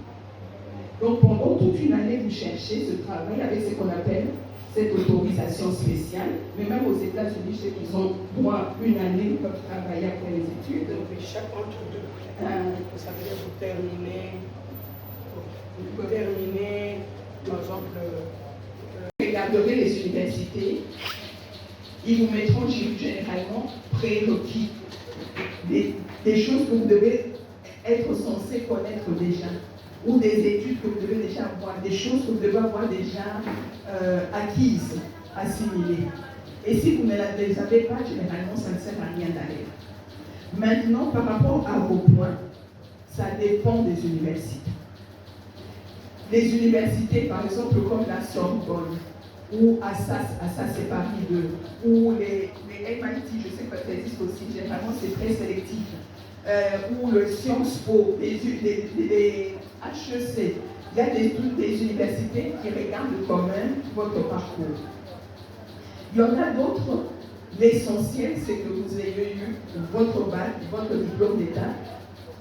Donc pendant toute une année, vous cherchez ce travail avec ce qu'on appelle cette autorisation spéciale. Mais même aux États-Unis, je sais qu'ils ont droit à une année, ils peuvent travailler après les études. Donc chaque entre deux, ça veut dire vous terminez, par exemple, regarderez les universités, ils vous mettront généralement prérequis, des choses que vous devez être censé connaître déjà, ou des études que vous devez déjà avoir, des choses que vous devez avoir déjà acquises, assimilées. Et si vous ne les avez pas, généralement, ça ne sert à rien d'aller. Maintenant, par rapport à vos points, ça dépend des universités. Les universités, par exemple, comme la Sorbonne, ou Assas c'est Paris 2, ou les MIT, je sais que ça existe aussi, généralement c'est très sélectif, ou le Sciences Po, les HEC, il y a des universités qui regardent quand même votre parcours. Il y en a d'autres, l'essentiel c'est que vous ayez eu votre bac, votre diplôme d'État.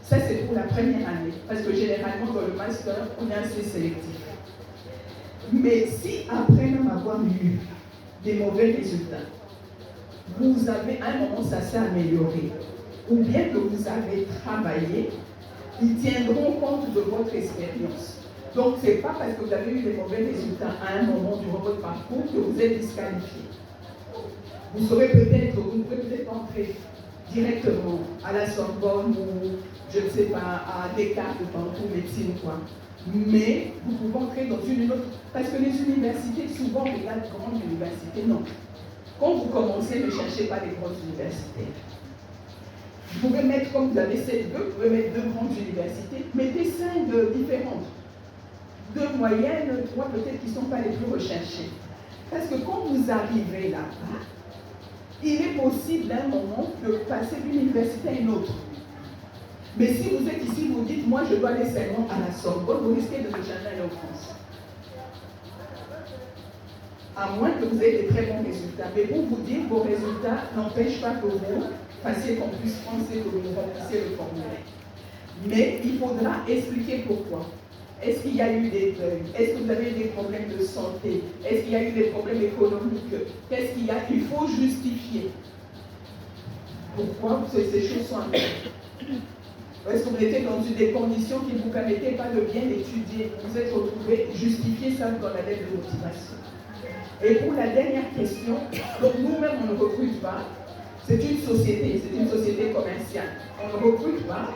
Ça c'est pour la première année, parce que généralement dans le master, on est assez sélectif. Mais si après même avoir eu des mauvais résultats, vous avez à un moment ça s'est amélioré, ou bien que vous avez travaillé, ils tiendront compte de votre expérience. Donc ce n'est pas parce que vous avez eu des mauvais résultats à un moment durant votre parcours que vous êtes disqualifié. Vous pouvez peut-être entrer directement à la Sorbonne ou je ne sais pas, à Descartes ou médecine quoi. Mais vous pouvez entrer dans une autre, parce que les universités, souvent, regardent grandes universités, non. Quand vous commencez, ne cherchez pas les grosses universités. Vous pouvez mettre, comme vous avez ces deux, vous pouvez mettre 2 grandes universités, mettez 5 différentes. 2 moyennes, 3 peut-être qui ne sont pas les plus recherchées. Parce que quand vous arrivez là-bas, il est possible d'un moment de passer d'une université à une autre. Mais si vous êtes ici, vous dites, moi je dois aller seulement à la Sorbonne, vous risquez de ne jamais aller en France. À moins que vous ayez des très bons résultats. Mais pour vous dire, vos résultats n'empêchent pas que vous fassiez Campus France et que vous remplissiez le formulaire. Mais il faudra expliquer pourquoi. Est-ce qu'il y a eu des deuils? Est-ce que vous avez eu des problèmes de santé? Est-ce qu'il y a eu des problèmes économiques? Qu'est-ce qu'il y a? Il faut justifier. Pourquoi ces choses sont importantes? Est-ce que vous étiez dans des conditions qui ne vous permettaient pas de bien étudier? Vous êtes retrouvé, justifiez ça dans la lettre de motivation. Et pour la dernière question, donc nous-mêmes on ne recrute pas, c'est une société commerciale. On ne recrute pas.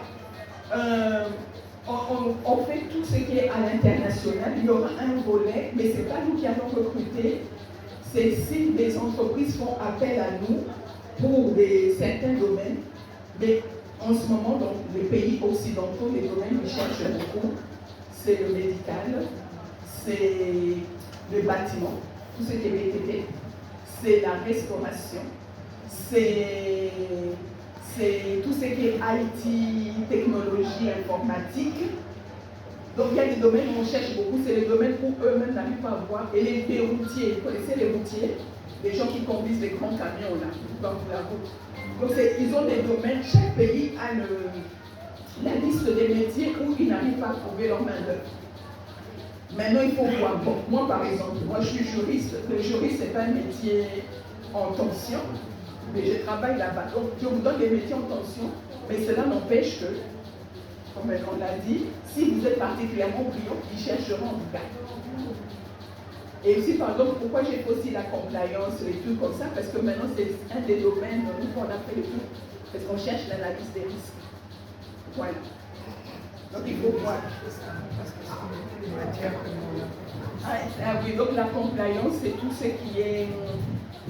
On fait tout ce qui est à l'international. Il y aura un volet, mais ce n'est pas nous qui allons recruter. C'est si des entreprises font appel à nous pour certains domaines. Mais en ce moment, dans les pays occidentaux, les domaines qui cherchent beaucoup, c'est le médical, c'est le bâtiment, tout ce qui est BTP, c'est la restauration, c'est tout ce qui est IT, technologie, informatique. Donc il y a des domaines où on cherche beaucoup, c'est les domaines où eux-mêmes n'arrivent pas à voir. Et les routiers, vous connaissez les routiers? Les gens qui conduisent les grands camions là, dans la route. Donc ils ont des domaines, chaque pays a la liste des métiers où ils n'arrivent pas à trouver leur main-d'œuvre. Maintenant il faut voir. Bon, moi par exemple, moi je suis juriste. Le juriste, ce n'est pas un métier en tension, mais je travaille là-bas. Donc je vous donne des métiers en tension, mais cela n'empêche que comme on l'a dit, si vous êtes particulièrement brillant, ils chercheront du cas. Et aussi, pardon, pourquoi j'ai fait aussi la compliance et tout comme ça, parce que maintenant c'est un des domaines où on a fait le tout, parce qu'on cherche l'analyse des risques. Voilà. Donc il faut voir. Oui, donc la compliance, c'est tout ce qui est,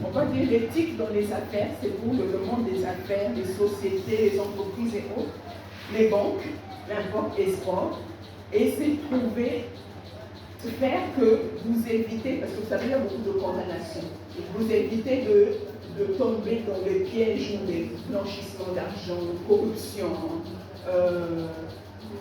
on va dire, l'éthique dans les affaires, c'est pour le monde des affaires, les sociétés, les entreprises et autres, les banques, n'importe les sports, et c'est trouver, faire que vous évitez, parce que vous savez, il y a beaucoup de condamnations, vous évitez de tomber dans le piège ou les blanchissements d'argent, corruption.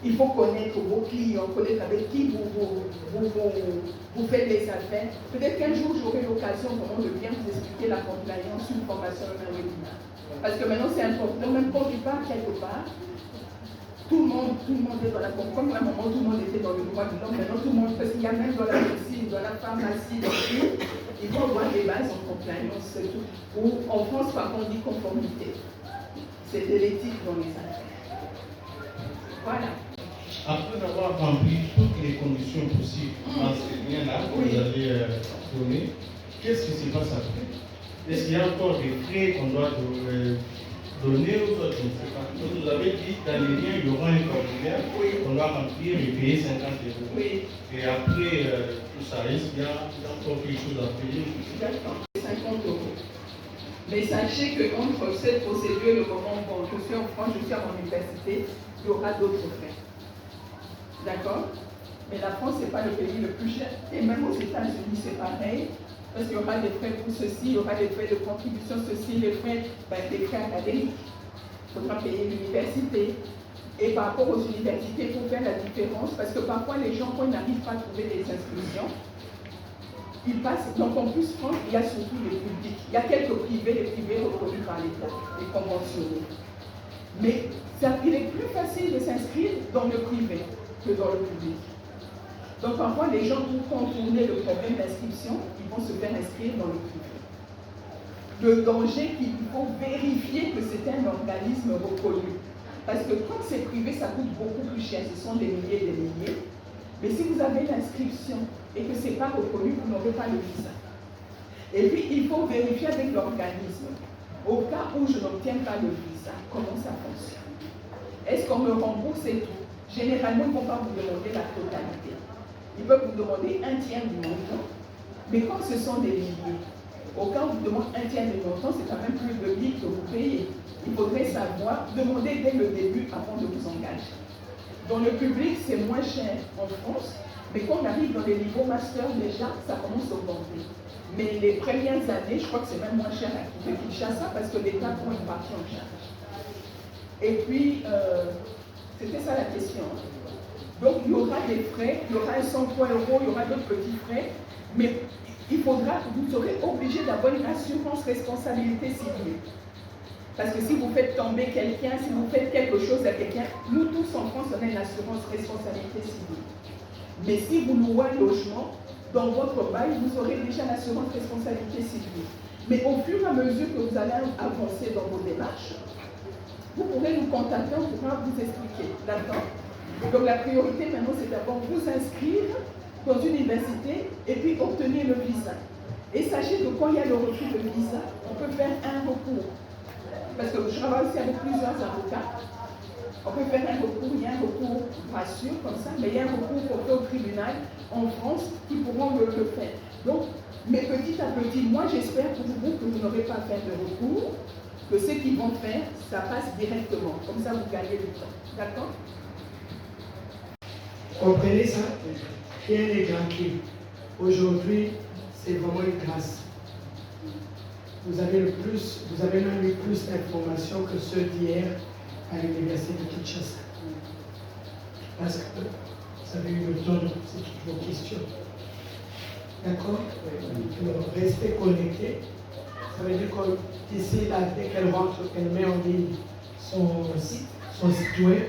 Il faut connaître vos clients, connaître avec qui vous faites des affaires. Peut-être qu'un jour, j'aurai l'occasion vraiment de bien vous expliquer la compliance, une formation, un webinaire. Parce que maintenant, c'est important, même quand tu pars quelque part, tout le monde est dans la compliance. Comme à un moment, tout le monde était dans le droit de l'homme, maintenant tout le monde, parce qu'il y a même dans la médecine, dans la pharmacie, dans tout, il faut avoir des bases en compliance, ou en France, par contre, on dit conformité. C'est de l'éthique dans les affaires. Voilà. Après avoir rempli toutes les conditions possibles dans ces liens-là que vous avez donné, qu'est-ce qui se passe après? Est-ce qu'il y a encore des frais qu'on doit donner aux autres? Je ne sais pas. Donc, vous avez dit dans les liens, il y aura un formulaire qu'on doit remplir et payer 50 €. Oui. Et après tout ça, est-ce qu'il y a encore quelque chose à payer? D'accord, 50 €. Mais sachez qu'entre cette procédure et le moment où je suis en France, je suis à mon université, il y aura d'autres frais. D'accord? Mais la France, ce n'est pas le pays le plus cher. Et même aux États-Unis, c'est pareil. Parce qu'il y aura des frais pour ceci, il y aura des frais de contribution, ceci, les frais, des frais académiques. Il faudra payer l'université. Et par rapport aux universités, il faut faire la différence. Parce que parfois, les gens, quand ils n'arrivent pas à trouver des inscriptions, ils passent. Donc en plus, France, il y a surtout les publics. Il y a quelques privés, les privés reconnus par l'État, les conventionnés. Mais il est plus facile de s'inscrire dans le privé que dans le public. Donc parfois, les gens, pour contourner le problème d'inscription, ils vont se faire inscrire dans le privé. Le danger, qu'il faut vérifier que c'est un organisme reconnu. Parce que quand c'est privé, ça coûte beaucoup plus cher. Ce sont des milliers et des milliers. Mais si vous avez l'inscription et que ce n'est pas reconnu, vous n'aurez pas le visa. Et puis, il faut vérifier avec l'organisme. Au cas où je n'obtiens pas le visa, comment ça fonctionne? Est-ce qu'on me rembourse et tout? Généralement, ils ne vont pas vous demander la totalité. Ils peuvent vous demander un tiers du montant. Mais quand ce sont des milliers, au cas où vous demandez un tiers du montant, c'est quand même plus de 1000 que vous payez. Il faudrait savoir, demander dès le début avant de vous engager. Dans le public, c'est moins cher en France, mais quand on arrive dans les niveaux master, déjà, ça commence à augmenter. Mais les premières années, je crois que c'est même moins cher à Kinshasa parce que l'État prend une partie en charge. Et puis, c'était ça la question. Donc, il y aura des frais, il y aura 103 €, il y aura d'autres petits frais, mais il faudra, vous serez obligé d'avoir une assurance responsabilité civile. Parce que si vous faites tomber quelqu'un, si vous faites quelque chose à quelqu'un, nous tous en France, on a une assurance responsabilité civile. Mais si vous louez un logement, dans votre bail, vous aurez déjà l'assurance responsabilité civile. Mais au fur et à mesure que vous allez avancer dans vos démarches, vous pourrez nous contacter, on pourra vous expliquer. D'accord? Donc la priorité maintenant, c'est d'abord vous inscrire dans une université et puis obtenir le visa. Et sachez que quand il y a le refus de visa, on peut faire un recours. Parce que je travaille aussi avec plusieurs avocats. On peut faire un recours, il y a un recours pas sûr comme ça, mais il y a un recours qu'on fait au tribunal en France qui pourront le faire. Donc, mais petit à petit, moi j'espère pour vous que vous n'aurez pas à faire de recours, que ce qu'ils vont faire, ça passe directement. Comme ça, vous gagnez du temps. D'accord? Comprenez ça? Rien n'est gratuit. Aujourd'hui, c'est vraiment une grâce. Vous avez même eu plus d'informations que ceux d'hier à l'université de Kinshasa. Parce que vous avez eu le temps de poser toutes vos questions. D'accord? Restez connectés. Ça veut dire qu'ici, dès qu'elle rentre, elle met en ligne son site web.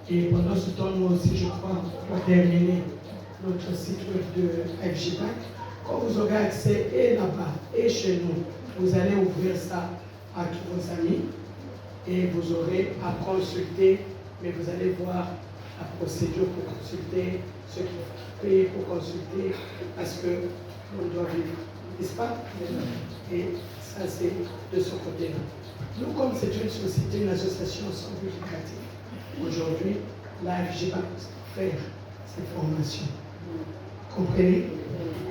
Et pendant ce temps, nous aussi, je crois, on va terminer notre site web de FGBAC. Quand vous aurez accès et là-bas et chez nous, vous allez ouvrir ça à tous vos amis et vous aurez à consulter, mais vous allez voir la procédure pour consulter, ce qu'il faut payer pour consulter, parce qu'on doit vivre, n'est-ce pas? Et ça, c'est de ce côté-là. Nous, comme c'est une société, une association sans but lucratif, aujourd'hui, l'AFG va faire cette formation. Comprenez?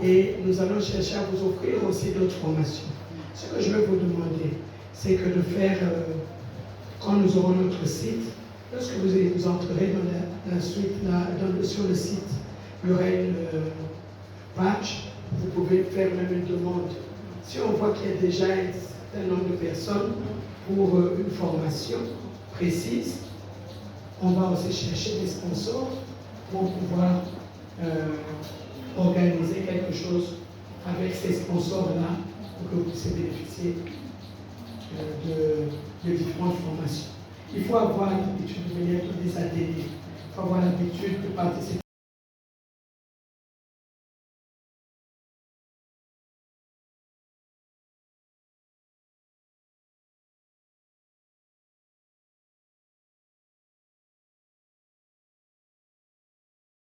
Et nous allons chercher à vous offrir aussi d'autres formations. Ce que je veux vous demander, c'est que de faire, quand nous aurons notre site, lorsque vous entrerez dans la suite, sur le site, il y aura une page, vous pouvez faire même une demande. Si on voit qu'il y a déjà un certain nombre de personnes pour une formation précise, on va aussi chercher des sponsors pour pouvoir organiser quelque chose avec ces sponsors-là pour que vous puissiez bénéficier de différentes formations. Il faut avoir l'habitude de venir à des ateliers, il faut avoir l'habitude de participer